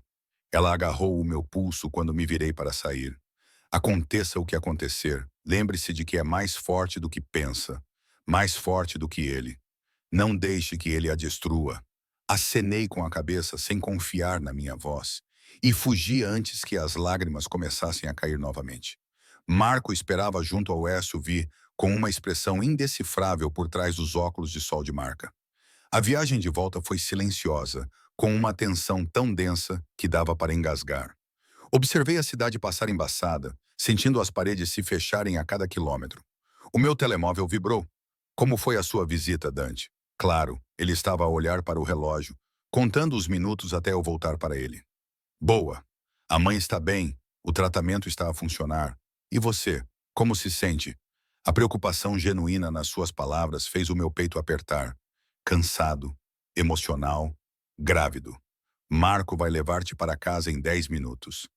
Ela agarrou o meu pulso quando me virei para sair. Aconteça o que acontecer, lembre-se de que é mais forte do que pensa. Mais forte do que ele. Não deixe que ele a destrua. Acenei com a cabeça sem confiar na minha voz. E fugi antes que as lágrimas começassem a cair novamente. Marco esperava junto ao SUV com uma expressão indecifrável por trás dos óculos de sol de marca. A viagem de volta foi silenciosa, com uma tensão tão densa que dava para engasgar. Observei a cidade passar embaçada, sentindo as paredes se fecharem a cada quilômetro. O meu telemóvel vibrou. Como foi a sua visita, Dante? Claro, ele estava a olhar para o relógio, contando os minutos até eu voltar para ele. Boa. A mãe está bem, o tratamento está a funcionar. E você, como se sente? A preocupação genuína nas suas palavras fez o meu peito apertar. Cansado, emocional, grávido. Marco vai levar-te para casa em 10 minutos.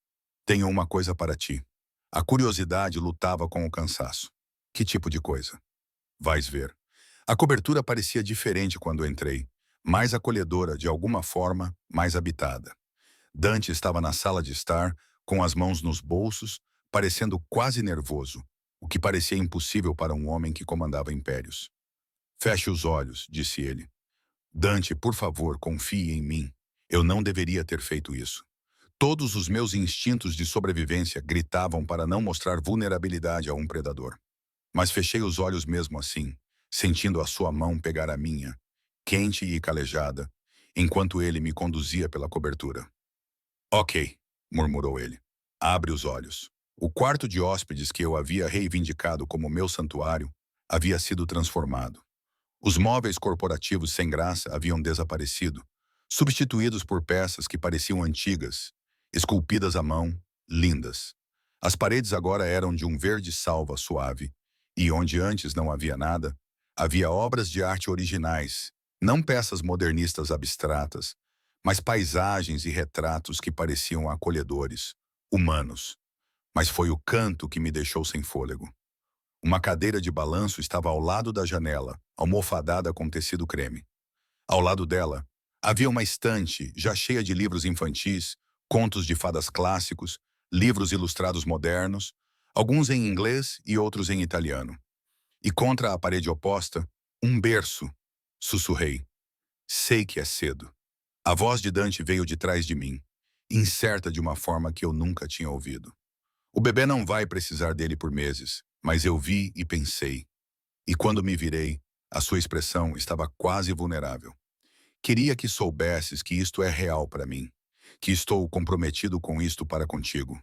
Tenho uma coisa para ti. A curiosidade lutava com o cansaço. Que tipo de coisa? Vais ver. A cobertura parecia diferente quando entrei. Mais acolhedora, de alguma forma, mais habitada. Dante estava na sala de estar, com as mãos nos bolsos, parecendo quase nervoso, o que parecia impossível para um homem que comandava impérios. Feche os olhos, disse ele. Dante, por favor, confie em mim. Eu não deveria ter feito isso. Todos os meus instintos de sobrevivência gritavam para não mostrar vulnerabilidade a um predador. Mas fechei os olhos mesmo assim, sentindo a sua mão pegar a minha, quente e calejada, enquanto ele me conduzia pela cobertura. Ok, murmurou ele. Abre os olhos. O quarto de hóspedes que eu havia reivindicado como meu santuário havia sido transformado. Os móveis corporativos sem graça haviam desaparecido, substituídos por peças que pareciam antigas, esculpidas à mão, lindas. As paredes agora eram de um verde salva suave, e onde antes não havia nada, havia obras de arte originais, não peças modernistas abstratas, mas paisagens e retratos que pareciam acolhedores, humanos. Mas foi o canto que me deixou sem fôlego. Uma cadeira de balanço estava ao lado da janela, almofadada com tecido creme. Ao lado dela, havia uma estante já cheia de livros infantis, contos de fadas clássicos, livros ilustrados modernos, alguns em inglês e outros em italiano. E contra a parede oposta, um berço. Sussurrei. Sei que é cedo. A voz de Dante veio de trás de mim, incerta de uma forma que eu nunca tinha ouvido. O bebê não vai precisar dele por meses, mas eu vi e pensei. E quando me virei, a sua expressão estava quase vulnerável. Queria que soubesses que isto é real para mim, que estou comprometido com isto para contigo,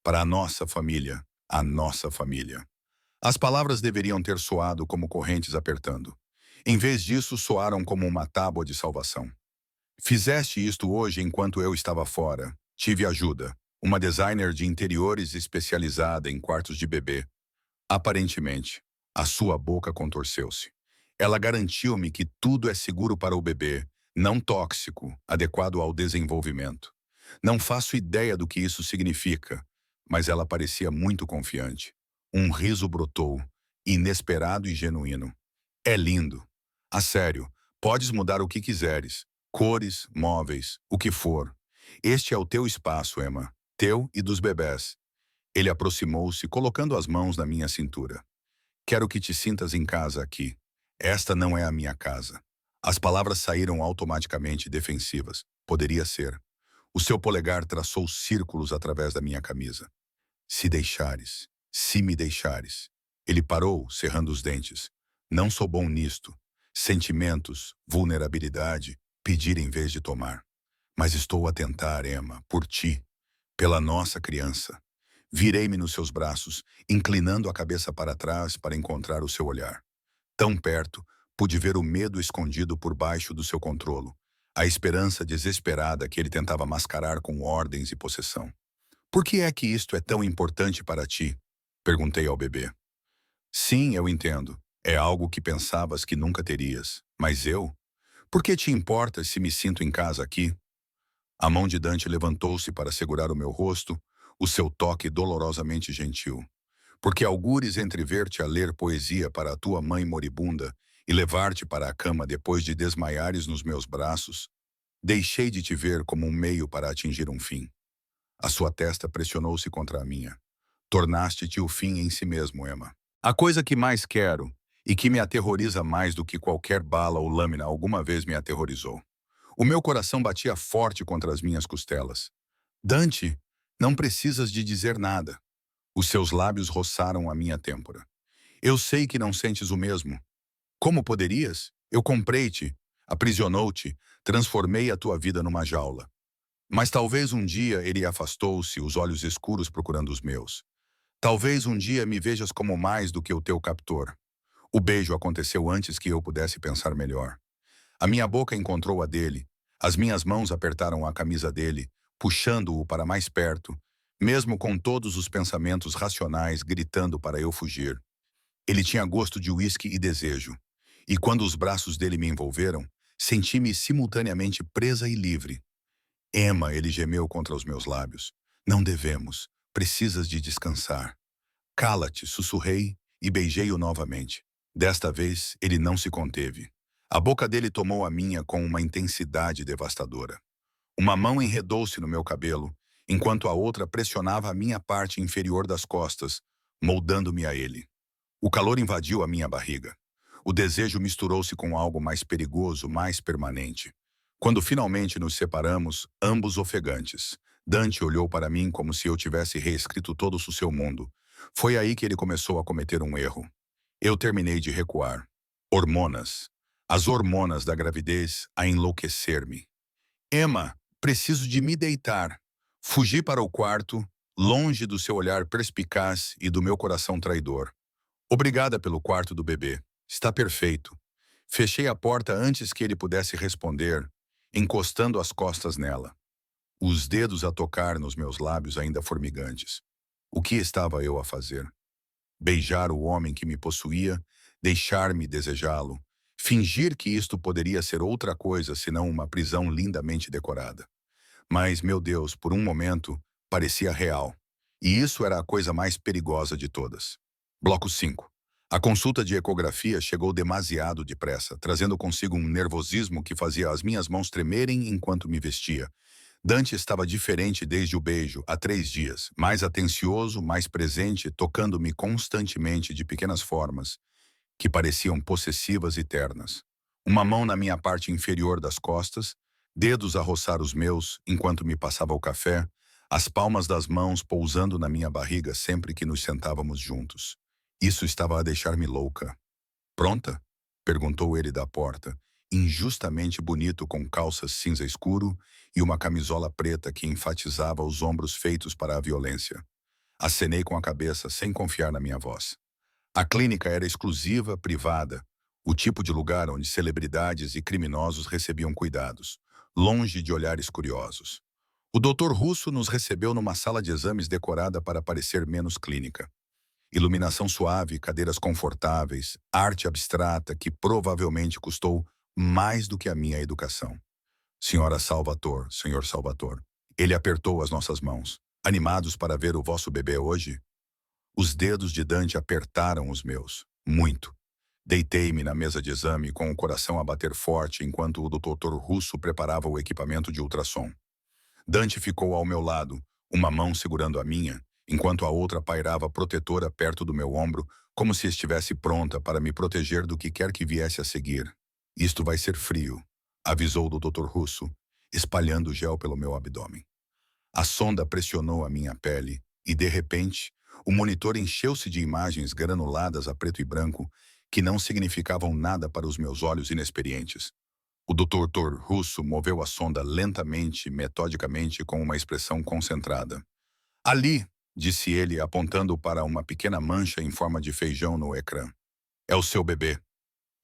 para a nossa família, a nossa família. As palavras deveriam ter soado como correntes apertando. Em vez disso, soaram como uma tábua de salvação. Fizeste isto hoje enquanto eu estava fora. Tive ajuda. Uma designer de interiores especializada em quartos de bebê. Aparentemente, a sua boca contorceu-se. Ela garantiu-me que tudo é seguro para o bebê, não tóxico, adequado ao desenvolvimento. Não faço ideia do que isso significa, mas ela parecia muito confiante. Um riso brotou, inesperado e genuíno. É lindo. A sério, podes mudar o que quiseres. Cores, móveis, o que for. Este é o teu espaço, Emma. Teu e dos bebés. Ele aproximou-se, colocando as mãos na minha cintura. Quero que te sintas em casa aqui. Esta não é a minha casa. As palavras saíram automaticamente defensivas. Poderia ser. O seu polegar traçou círculos através da minha camisa. Se deixares, se me deixares. Ele parou, cerrando os dentes. Não sou bom nisto. Sentimentos, vulnerabilidade, pedir em vez de tomar. Mas estou a tentar, Emma, por ti, pela nossa criança. Virei-me nos seus braços, inclinando a cabeça para trás para encontrar o seu olhar. Tão perto, pude ver o medo escondido por baixo do seu controlo, a esperança desesperada que ele tentava mascarar com ordens e possessão. Por que é que isto é tão importante para ti? Perguntei ao bebê. Sim, eu entendo. É algo que pensavas que nunca terias. Mas eu? Por que te importa se me sinto em casa aqui? A mão de Dante levantou-se para segurar o meu rosto, o seu toque dolorosamente gentil. Porque algures entrever-te a ler poesia para a tua mãe moribunda e levar-te para a cama depois de desmaiares nos meus braços, deixei de te ver como um meio para atingir um fim. A sua testa pressionou-se contra a minha. Tornaste-te o fim em si mesmo, Emma. A coisa que mais quero, e que me aterroriza mais do que qualquer bala ou lâmina alguma vez me aterrorizou. O meu coração batia forte contra as minhas costelas. Dante, não precisas de dizer nada. Os seus lábios roçaram a minha têmpora. Eu sei que não sentes o mesmo. Como poderias? Eu comprei-te, aprisionou-te, transformei a tua vida numa jaula. Mas talvez um dia ele afastou-se, os olhos escuros procurando os meus. Talvez um dia me vejas como mais do que o teu captor. O beijo aconteceu antes que eu pudesse pensar melhor. A minha boca encontrou a dele, as minhas mãos apertaram a camisa dele, puxando-o para mais perto, mesmo com todos os pensamentos racionais gritando para eu fugir. Ele tinha gosto de uísque e desejo, e quando os braços dele me envolveram, senti-me simultaneamente presa e livre. Emma, ele gemeu contra os meus lábios. Não devemos. Precisas de descansar. Cala-te, sussurrei e beijei-o novamente. Desta vez, ele não se conteve. A boca dele tomou a minha com uma intensidade devastadora. Uma mão enredou-se no meu cabelo, enquanto a outra pressionava a minha parte inferior das costas, moldando-me a ele. O calor invadiu a minha barriga. O desejo misturou-se com algo mais perigoso, mais permanente. Quando finalmente nos separamos, ambos ofegantes, Dante olhou para mim como se eu tivesse reescrito todo o seu mundo. Foi aí que ele começou a cometer um erro. Eu terminei de recuar. Hormonas. As hormonas da gravidez a enlouquecer-me. Emma, preciso de me deitar. Fugi para o quarto, longe do seu olhar perspicaz e do meu coração traidor. Obrigada pelo quarto do bebê. Está perfeito. Fechei a porta antes que ele pudesse responder, encostando as costas nela. Os dedos a tocar nos meus lábios ainda formigantes. O que estava eu a fazer? Beijar o homem que me possuía, deixar-me desejá-lo, fingir que isto poderia ser outra coisa senão uma prisão lindamente decorada. Mas, meu Deus, por um momento, parecia real. E isso era a coisa mais perigosa de todas. Bloco 5. A consulta de ecografia chegou demasiado depressa, trazendo consigo um nervosismo que fazia as minhas mãos tremerem enquanto me vestia. Dante estava diferente desde o beijo, há 3 dias, mais atencioso, mais presente, tocando-me constantemente de pequenas formas, que pareciam possessivas e ternas. Uma mão na minha parte inferior das costas, dedos a roçar os meus enquanto me passava o café, as palmas das mãos pousando na minha barriga sempre que nos sentávamos juntos. Isso estava a deixar-me louca. Pronta? Perguntou ele da porta, injustamente bonito com calças cinza escuro e uma camisola preta que enfatizava os ombros feitos para a violência. Acenei com a cabeça sem confiar na minha voz. A clínica era exclusiva, privada, o tipo de lugar onde celebridades e criminosos recebiam cuidados, longe de olhares curiosos. O doutor Russo nos recebeu numa sala de exames decorada para parecer menos clínica. Iluminação suave, cadeiras confortáveis, arte abstrata que provavelmente custou mais do que a minha educação. Senhora Salvatore, senhor Salvatore. Ele apertou as nossas mãos. Animados para ver o vosso bebê hoje? Os dedos de Dante apertaram os meus. Muito. Deitei-me na mesa de exame com o coração a bater forte enquanto o doutor Russo preparava o equipamento de ultrassom. Dante ficou ao meu lado, uma mão segurando a minha, enquanto a outra pairava protetora perto do meu ombro, como se estivesse pronta para me proteger do que quer que viesse a seguir. Isto vai ser frio, avisou o Dr. Russo, espalhando gel pelo meu abdômen. A sonda pressionou a minha pele e, de repente, o monitor encheu-se de imagens granuladas a preto e branco que não significavam nada para os meus olhos inexperientes. O Dr. Russo moveu a sonda lentamente, metodicamente, com uma expressão concentrada. Ali, disse ele, apontando para uma pequena mancha em forma de feijão no ecrã. É o seu bebê.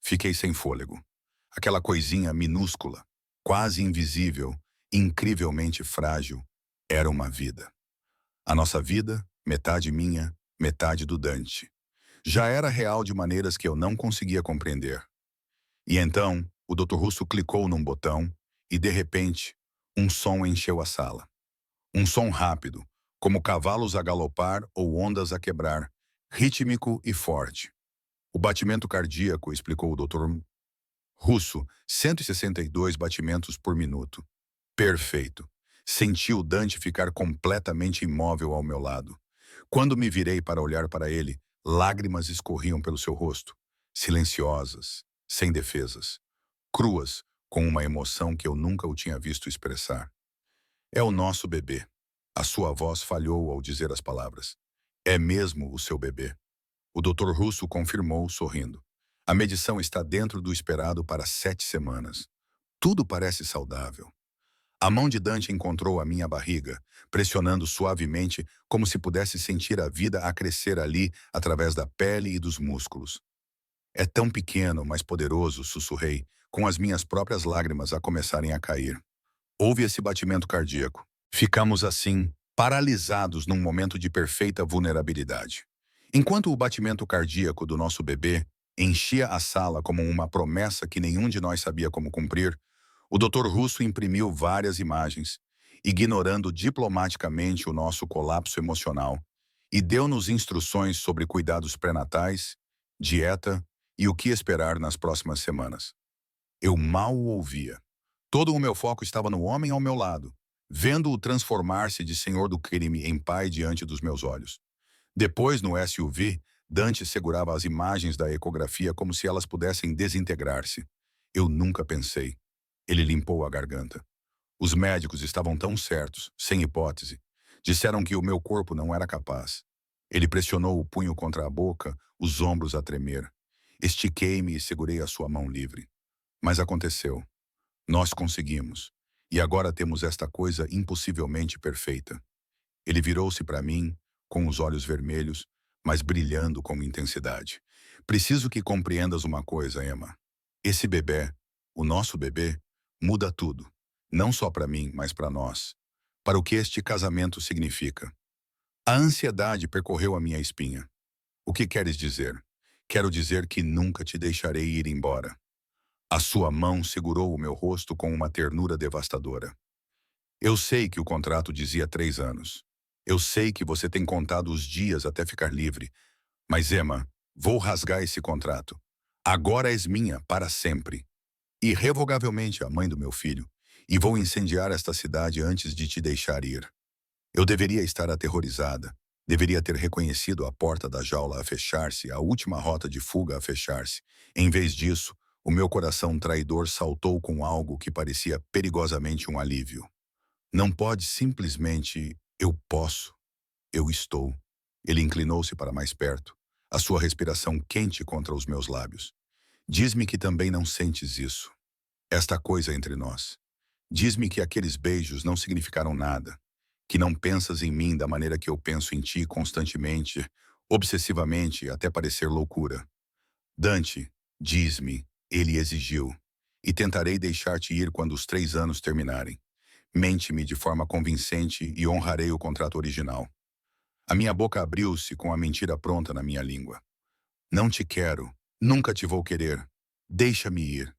Fiquei sem fôlego. Aquela coisinha minúscula, quase invisível, incrivelmente frágil, era uma vida. A nossa vida, metade minha, metade do Dante. Já era real de maneiras que eu não conseguia compreender. E então, o Dr. Russo clicou num botão e, de repente, um som encheu a sala. Um som rápido, como cavalos a galopar ou ondas a quebrar, rítmico e forte. O batimento cardíaco, explicou o Dr. Russo, 162 batimentos por minuto. Perfeito. Senti o Dante ficar completamente imóvel ao meu lado. Quando me virei para olhar para ele, lágrimas escorriam pelo seu rosto, silenciosas, sem defesas, cruas, com uma emoção que eu nunca o tinha visto expressar. É o nosso bebê. A sua voz falhou ao dizer as palavras. É mesmo o seu bebê. O Dr. Russo confirmou, sorrindo. A medição está dentro do esperado para 7 semanas. Tudo parece saudável. A mão de Dante encontrou a minha barriga, pressionando suavemente, como se pudesse sentir a vida a crescer ali, através da pele e dos músculos. É tão pequeno, mas poderoso, sussurrei, com as minhas próprias lágrimas a começarem a cair. Houve esse batimento cardíaco. Ficamos assim, paralisados num momento de perfeita vulnerabilidade. Enquanto o batimento cardíaco do nosso bebê enchia a sala como uma promessa que nenhum de nós sabia como cumprir, o Dr. Russo imprimiu várias imagens, ignorando diplomaticamente o nosso colapso emocional, e deu-nos instruções sobre cuidados pré-natais, dieta e o que esperar nas próximas semanas. Eu mal o ouvia. Todo o meu foco estava no homem ao meu lado, vendo-o transformar-se de senhor do crime em pai diante dos meus olhos. Depois, no SUV, Dante segurava as imagens da ecografia como se elas pudessem desintegrar-se. Eu nunca pensei. Ele limpou a garganta. Os médicos estavam tão certos, sem hipótese. Disseram que o meu corpo não era capaz. Ele pressionou o punho contra a boca, os ombros a tremer. Estiquei-me e segurei a sua mão livre. Mas aconteceu. Nós conseguimos. E agora temos esta coisa impossivelmente perfeita. Ele virou-se para mim, com os olhos vermelhos, mas brilhando com intensidade. Preciso que compreendas uma coisa, Emma. Esse bebê, o nosso bebê, muda tudo. Não só para mim, mas para nós. Para o que este casamento significa. A ansiedade percorreu a minha espinha. O que queres dizer? Quero dizer que nunca te deixarei ir embora. A sua mão segurou o meu rosto com uma ternura devastadora. Eu sei que o contrato dizia 3 anos. Eu sei que você tem contado os dias até ficar livre. Mas, Emma, vou rasgar esse contrato. Agora és minha para sempre. Irrevogavelmente a mãe do meu filho. E vou incendiar esta cidade antes de te deixar ir. Eu deveria estar aterrorizada. Deveria ter reconhecido a porta da jaula a fechar-se, a última rota de fuga a fechar-se. Em vez disso, o meu coração traidor saltou com algo que parecia perigosamente um alívio. Não pode simplesmente, eu posso, eu estou. Ele inclinou-se para mais perto, a sua respiração quente contra os meus lábios. Diz-me que também não sentes isso. Esta coisa entre nós. Diz-me que aqueles beijos não significaram nada, que não pensas em mim da maneira que eu penso em ti constantemente, obsessivamente, até parecer loucura. Dante, diz-me, ele exigiu, e tentarei deixar-te ir quando os 3 anos terminarem. Mente-me de forma convincente e honrarei o contrato original. A minha boca abriu-se com a mentira pronta na minha língua. Não te quero, nunca te vou querer. Deixa-me ir.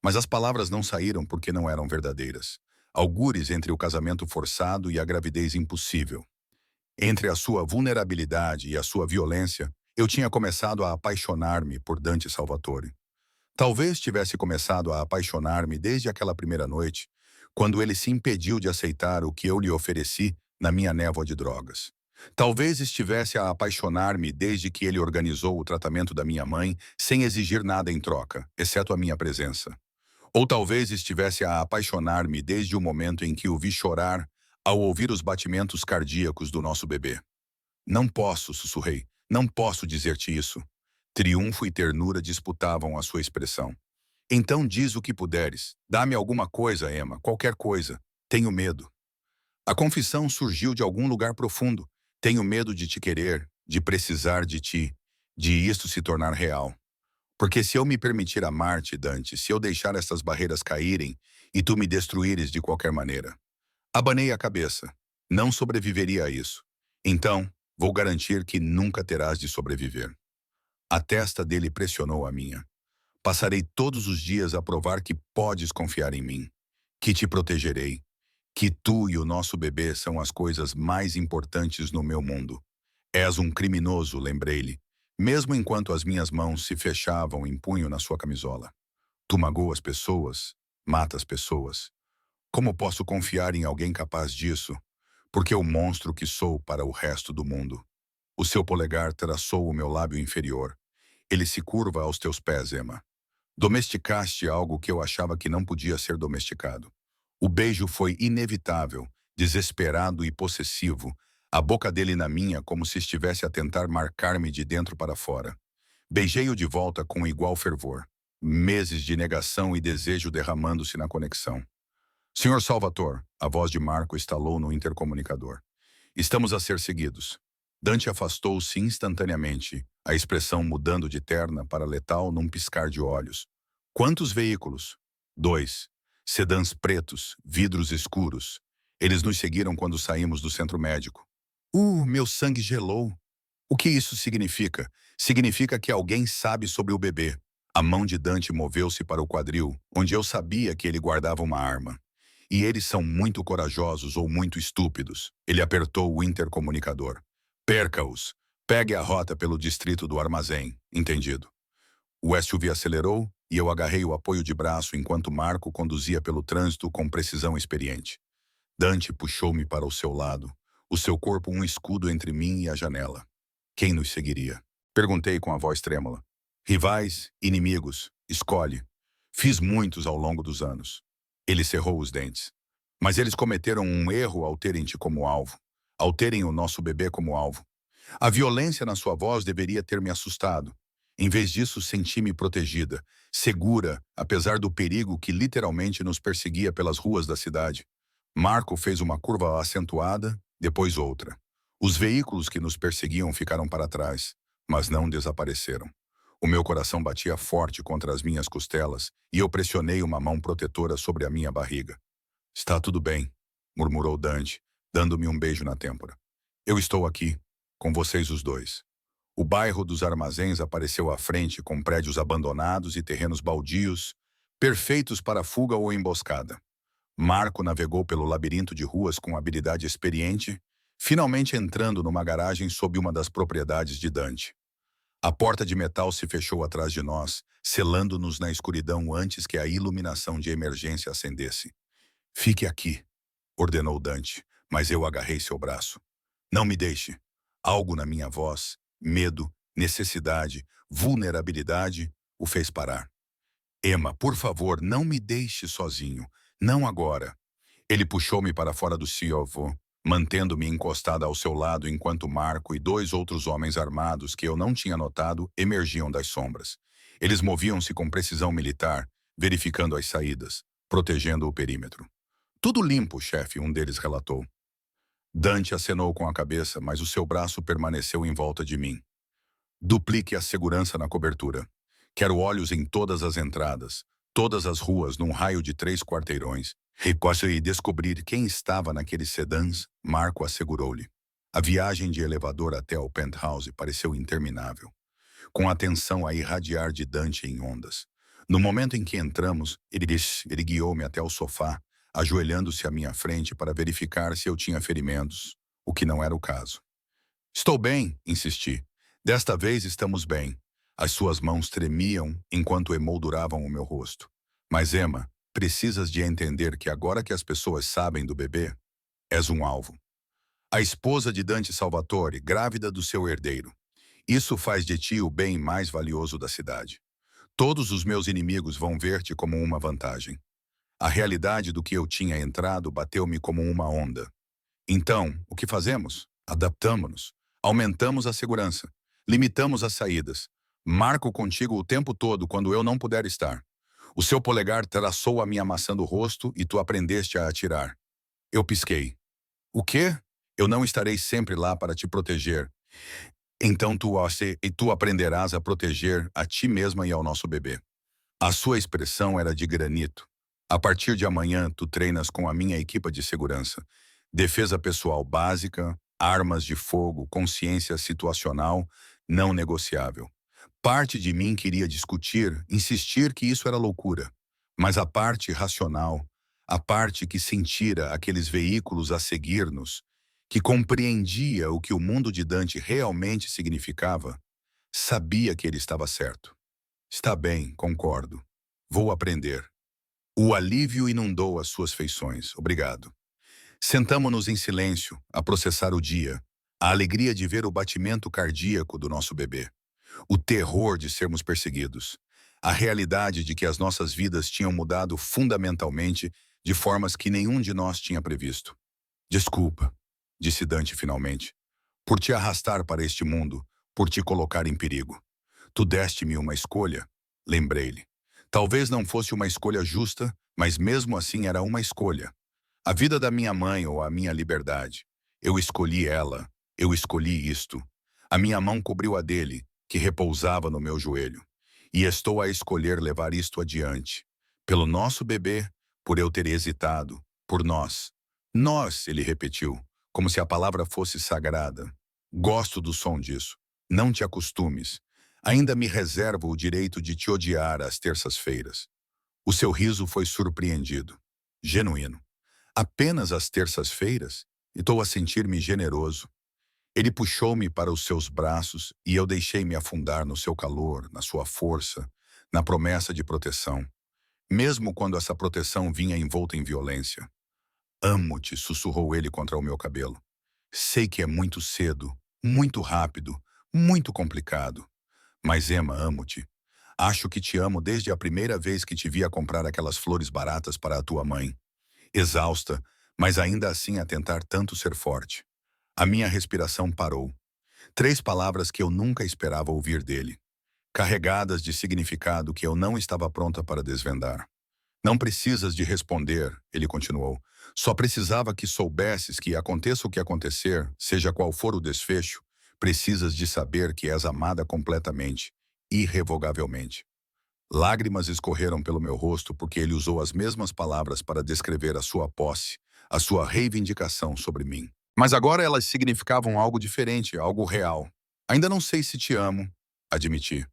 Mas as palavras não saíram porque não eram verdadeiras. Algures entre o casamento forçado e a gravidez impossível. Entre a sua vulnerabilidade e a sua violência, eu tinha começado a apaixonar-me por Dante Salvatore. Talvez tivesse começado a apaixonar-me desde aquela primeira noite, quando ele se impediu de aceitar o que eu lhe ofereci na minha névoa de drogas. Talvez estivesse a apaixonar-me desde que ele organizou o tratamento da minha mãe sem exigir nada em troca, exceto a minha presença. Ou talvez estivesse a apaixonar-me desde o momento em que o vi chorar ao ouvir os batimentos cardíacos do nosso bebê. Não posso, sussurrei. Não posso dizer-te isso. Triunfo e ternura disputavam a sua expressão. Então diz o que puderes. Dá-me alguma coisa, Emma, qualquer coisa. Tenho medo. A confissão surgiu de algum lugar profundo. Tenho medo de te querer, de precisar de ti, de isto se tornar real. Porque se eu me permitir amar-te, Dante, se eu deixar essas barreiras caírem e tu me destruíres de qualquer maneira. Abanei a cabeça. Não sobreviveria a isso. Então, vou garantir que nunca terás de sobreviver. A testa dele pressionou a minha. Passarei todos os dias a provar que podes confiar em mim, que te protegerei, que tu e o nosso bebê são as coisas mais importantes no meu mundo. És um criminoso, lembrei-lhe, mesmo enquanto as minhas mãos se fechavam em punho na sua camisola. Tu magoas pessoas, matas pessoas. Como posso confiar em alguém capaz disso? Porque o monstro que sou para o resto do mundo. O seu polegar traçou o meu lábio inferior. Ele se curva aos teus pés, Emma. Domesticaste algo que eu achava que não podia ser domesticado. O beijo foi inevitável, desesperado e possessivo, a boca dele na minha como se estivesse a tentar marcar-me de dentro para fora. Beijei-o de volta com igual fervor. Meses de negação e desejo derramando-se na conexão. Senhor Salvatore, a voz de Marco estalou no intercomunicador. Estamos a ser seguidos. Dante afastou-se instantaneamente, a expressão mudando de terna para letal num piscar de olhos. Quantos veículos? 2. Sedãs pretos, vidros escuros. Eles nos seguiram quando saímos do centro médico. Meu sangue gelou. O que isso significa? Significa que alguém sabe sobre o bebê. A mão de Dante moveu-se para o quadril, onde eu sabia que ele guardava uma arma. E eles são muito corajosos ou muito estúpidos. Ele apertou o intercomunicador. Perca-os. Pegue a rota pelo distrito do armazém. Entendido. O SUV acelerou e eu agarrei o apoio de braço enquanto Marco conduzia pelo trânsito com precisão experiente. Dante puxou-me para o seu lado, o seu corpo um escudo entre mim e a janela. Quem nos seguiria? Perguntei com a voz trêmula. Rivais, inimigos, escolhe. Fiz muitos ao longo dos anos. Ele cerrou os dentes. Mas eles cometeram um erro ao terem-te como alvo, ao terem o nosso bebê como alvo. A violência na sua voz deveria ter me assustado. Em vez disso, senti-me protegida, segura, apesar do perigo que literalmente nos perseguia pelas ruas da cidade. Marco fez uma curva acentuada, depois outra. Os veículos que nos perseguiam ficaram para trás, mas não desapareceram. O meu coração batia forte contra as minhas costelas e eu pressionei uma mão protetora sobre a minha barriga. Está tudo bem, murmurou Dante, dando-me um beijo na têmpora. Eu estou aqui, com vocês os dois. O bairro dos armazéns apareceu à frente com prédios abandonados e terrenos baldios, perfeitos para fuga ou emboscada. Marco navegou pelo labirinto de ruas com habilidade experiente, finalmente entrando numa garagem sob uma das propriedades de Dante. A porta de metal se fechou atrás de nós, selando-nos na escuridão antes que a iluminação de emergência acendesse. Fique aqui, ordenou Dante, mas eu agarrei seu braço. Não me deixe. Algo na minha voz, medo, necessidade, vulnerabilidade, o fez parar. Emma, por favor, não me deixe sozinho. Não agora. Ele puxou-me para fora do Ciovo, mantendo-me encostada ao seu lado enquanto Marco e 2 outros homens armados que eu não tinha notado emergiam das sombras. Eles moviam-se com precisão militar, verificando as saídas, protegendo o perímetro. Tudo limpo, chefe, um deles relatou. Dante acenou com a cabeça, mas o seu braço permaneceu em volta de mim. Duplique a segurança na cobertura. Quero olhos em todas as entradas, todas as ruas num raio de 3 quarteirões. E posso ir descobrir quem estava naqueles sedãs, Marco assegurou-lhe. A viagem de elevador até o penthouse pareceu interminável, com a tensão a irradiar de Dante em ondas. No momento em que entramos, ele guiou-me até o sofá, ajoelhando-se à minha frente para verificar se eu tinha ferimentos, o que não era o caso. Estou bem, insisti. Desta vez estamos bem. As suas mãos tremiam enquanto emolduravam o meu rosto. Mas, Emma, precisas de entender que agora que as pessoas sabem do bebê, és um alvo. A esposa de Dante Salvatore, grávida do seu herdeiro. Isso faz de ti o bem mais valioso da cidade. Todos os meus inimigos vão ver-te como uma vantagem. A realidade do que eu tinha entrado bateu-me como uma onda. Então, o que fazemos? Adaptamos-nos. Aumentamos a segurança. Limitamos as saídas. Marco contigo o tempo todo quando eu não puder estar. O seu polegar traçou a minha maçã do rosto e tu aprendeste a atirar. Eu pisquei. O quê? Eu não estarei sempre lá para te proteger. Então tu aprenderás a proteger a ti mesma e ao nosso bebê. A sua expressão era de granito. A partir de amanhã, tu treinas com a minha equipa de segurança. Defesa pessoal básica, armas de fogo, consciência situacional, não negociável. Parte de mim queria discutir, insistir que isso era loucura. Mas a parte racional, a parte que sentira aqueles veículos a seguir-nos, que compreendia o que o mundo de Dante realmente significava, sabia que ele estava certo. Está bem, concordo. Vou aprender. O alívio inundou as suas feições. Obrigado. Sentamo-nos em silêncio, a processar o dia, a alegria de ver o batimento cardíaco do nosso bebê, o terror de sermos perseguidos, a realidade de que as nossas vidas tinham mudado fundamentalmente de formas que nenhum de nós tinha previsto. Desculpa, disse Dante finalmente, por te arrastar para este mundo, por te colocar em perigo. Tu deste-me uma escolha, lembrei-lhe. Talvez não fosse uma escolha justa, mas mesmo assim era uma escolha. A vida da minha mãe ou a minha liberdade. Eu escolhi ela, eu escolhi isto. A minha mão cobriu a dele, que repousava no meu joelho. E estou a escolher levar isto adiante. Pelo nosso bebê, por eu ter hesitado, por nós. Nós, ele repetiu, como se a palavra fosse sagrada. Gosto do som disso. Não te acostumes. Ainda me reservo o direito de te odiar às terças-feiras. O seu riso foi surpreendido. Genuíno. Apenas às terças-feiras? Estou a sentir-me generoso. Ele puxou-me para os seus braços e eu deixei-me afundar no seu calor, na sua força, na promessa de proteção. Mesmo quando essa proteção vinha envolta em violência. Amo-te, sussurrou ele contra o meu cabelo. Sei que é muito cedo, muito rápido, muito complicado. Mas, Emma, amo-te. Acho que te amo desde a primeira vez que te vi a comprar aquelas flores baratas para a tua mãe. Exausta, mas ainda assim a tentar tanto ser forte. A minha respiração parou. 3 palavras que eu nunca esperava ouvir dele. Carregadas de significado que eu não estava pronta para desvendar. Não precisas de responder, ele continuou. Só precisava que soubesses que aconteça o que acontecer, seja qual for o desfecho, precisas de saber que és amada completamente, irrevogavelmente. Lágrimas escorreram pelo meu rosto porque ele usou as mesmas palavras para descrever a sua posse, a sua reivindicação sobre mim. Mas agora elas significavam algo diferente, algo real. Ainda não sei se te amo, admiti,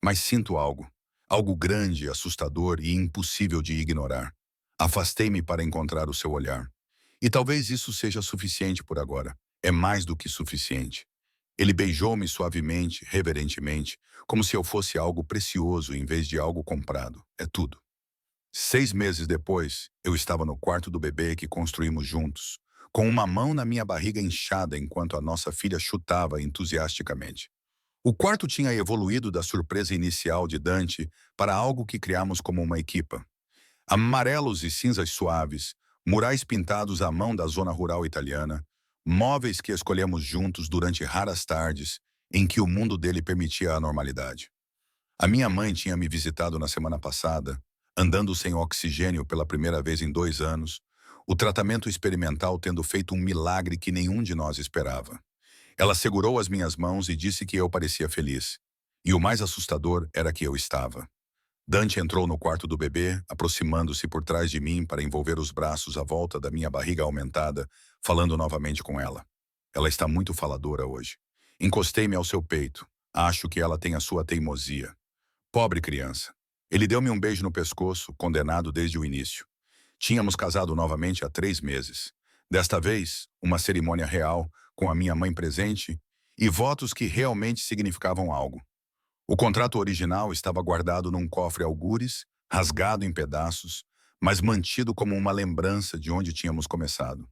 mas sinto algo. Algo grande, assustador e impossível de ignorar. Afastei-me para encontrar o seu olhar. E talvez isso seja suficiente por agora. É mais do que suficiente. Ele beijou-me suavemente, reverentemente, como se eu fosse algo precioso em vez de algo comprado. É tudo. 6 meses depois, eu estava no quarto do bebê que construímos juntos, com uma mão na minha barriga inchada enquanto a nossa filha chutava entusiasticamente. O quarto tinha evoluído da surpresa inicial de Dante para algo que criamos como uma equipa. Amarelos e cinzas suaves, murais pintados à mão da zona rural italiana, móveis que escolhemos juntos durante raras tardes em que o mundo dele permitia a normalidade. A minha mãe tinha me visitado na semana passada, andando sem oxigênio pela primeira vez em 2 anos, o tratamento experimental tendo feito um milagre que nenhum de nós esperava. Ela segurou as minhas mãos e disse que eu parecia feliz. E o mais assustador era que eu estava. Dante entrou no quarto do bebê, aproximando-se por trás de mim para envolver os braços à volta da minha barriga aumentada, falando novamente com ela. Ela está muito faladora hoje. Encostei-me ao seu peito. Acho que ela tem a sua teimosia. Pobre criança. Ele deu-me um beijo no pescoço, condenado desde o início. Tínhamos casado novamente há 3 meses. Desta vez, uma cerimônia real, com a minha mãe presente, e votos que realmente significavam algo. O contrato original estava guardado num cofre algures, rasgado em pedaços, mas mantido como uma lembrança de onde tínhamos começado.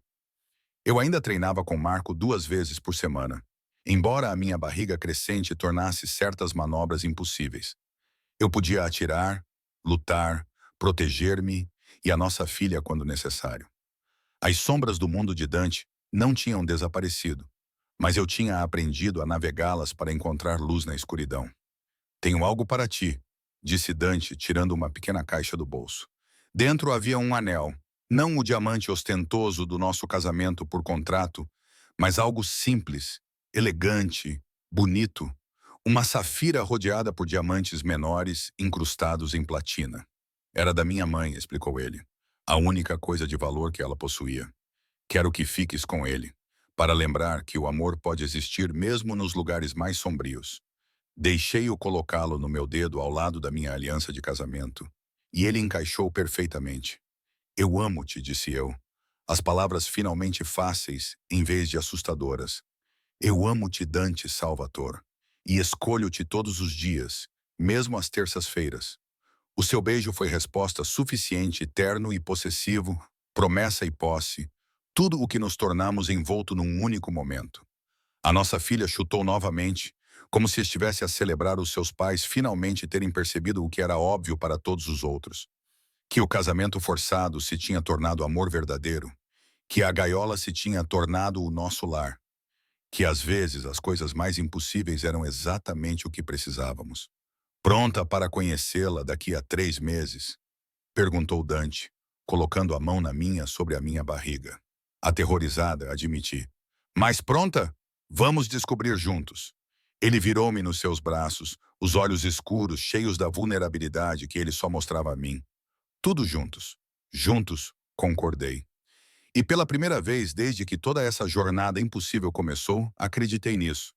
Eu ainda treinava com Marco 2 vezes por semana, embora a minha barriga crescente tornasse certas manobras impossíveis. Eu podia atirar, lutar, proteger-me e a nossa filha quando necessário. As sombras do mundo de Dante não tinham desaparecido, mas eu tinha aprendido a navegá-las para encontrar luz na escuridão. Tenho algo para ti, disse Dante, tirando uma pequena caixa do bolso. Dentro havia um anel, não o diamante ostentoso do nosso casamento por contrato, mas algo simples, elegante, bonito, uma safira rodeada por diamantes menores incrustados em platina. Era da minha mãe, explicou ele. A única coisa de valor que ela possuía. Quero que fiques com ele, para lembrar que o amor pode existir mesmo nos lugares mais sombrios. Deixei-o colocá-lo no meu dedo ao lado da minha aliança de casamento, e ele encaixou perfeitamente. Eu amo-te, disse eu. As palavras finalmente fáceis, em vez de assustadoras. Eu amo-te, Dante Salvator, e escolho-te todos os dias, mesmo às terças-feiras. O seu beijo foi resposta suficiente, terno e possessivo, promessa e posse, tudo o que nos tornamos envolto num único momento. A nossa filha chutou novamente, como se estivesse a celebrar os seus pais finalmente terem percebido o que era óbvio para todos os outros. Que o casamento forçado se tinha tornado amor verdadeiro, que a gaiola se tinha tornado o nosso lar, que às vezes as coisas mais impossíveis eram exatamente o que precisávamos. Pronta para conhecê-la daqui a 3 meses? Perguntou Dante, colocando a mão na minha sobre a minha barriga. Aterrorizada, admiti. Mas pronta? Vamos descobrir juntos. Ele virou-me nos seus braços, os olhos escuros, cheios da vulnerabilidade que ele só mostrava a mim. Tudo juntos. Juntos, concordei. E pela primeira vez desde que toda essa jornada impossível começou, acreditei nisso.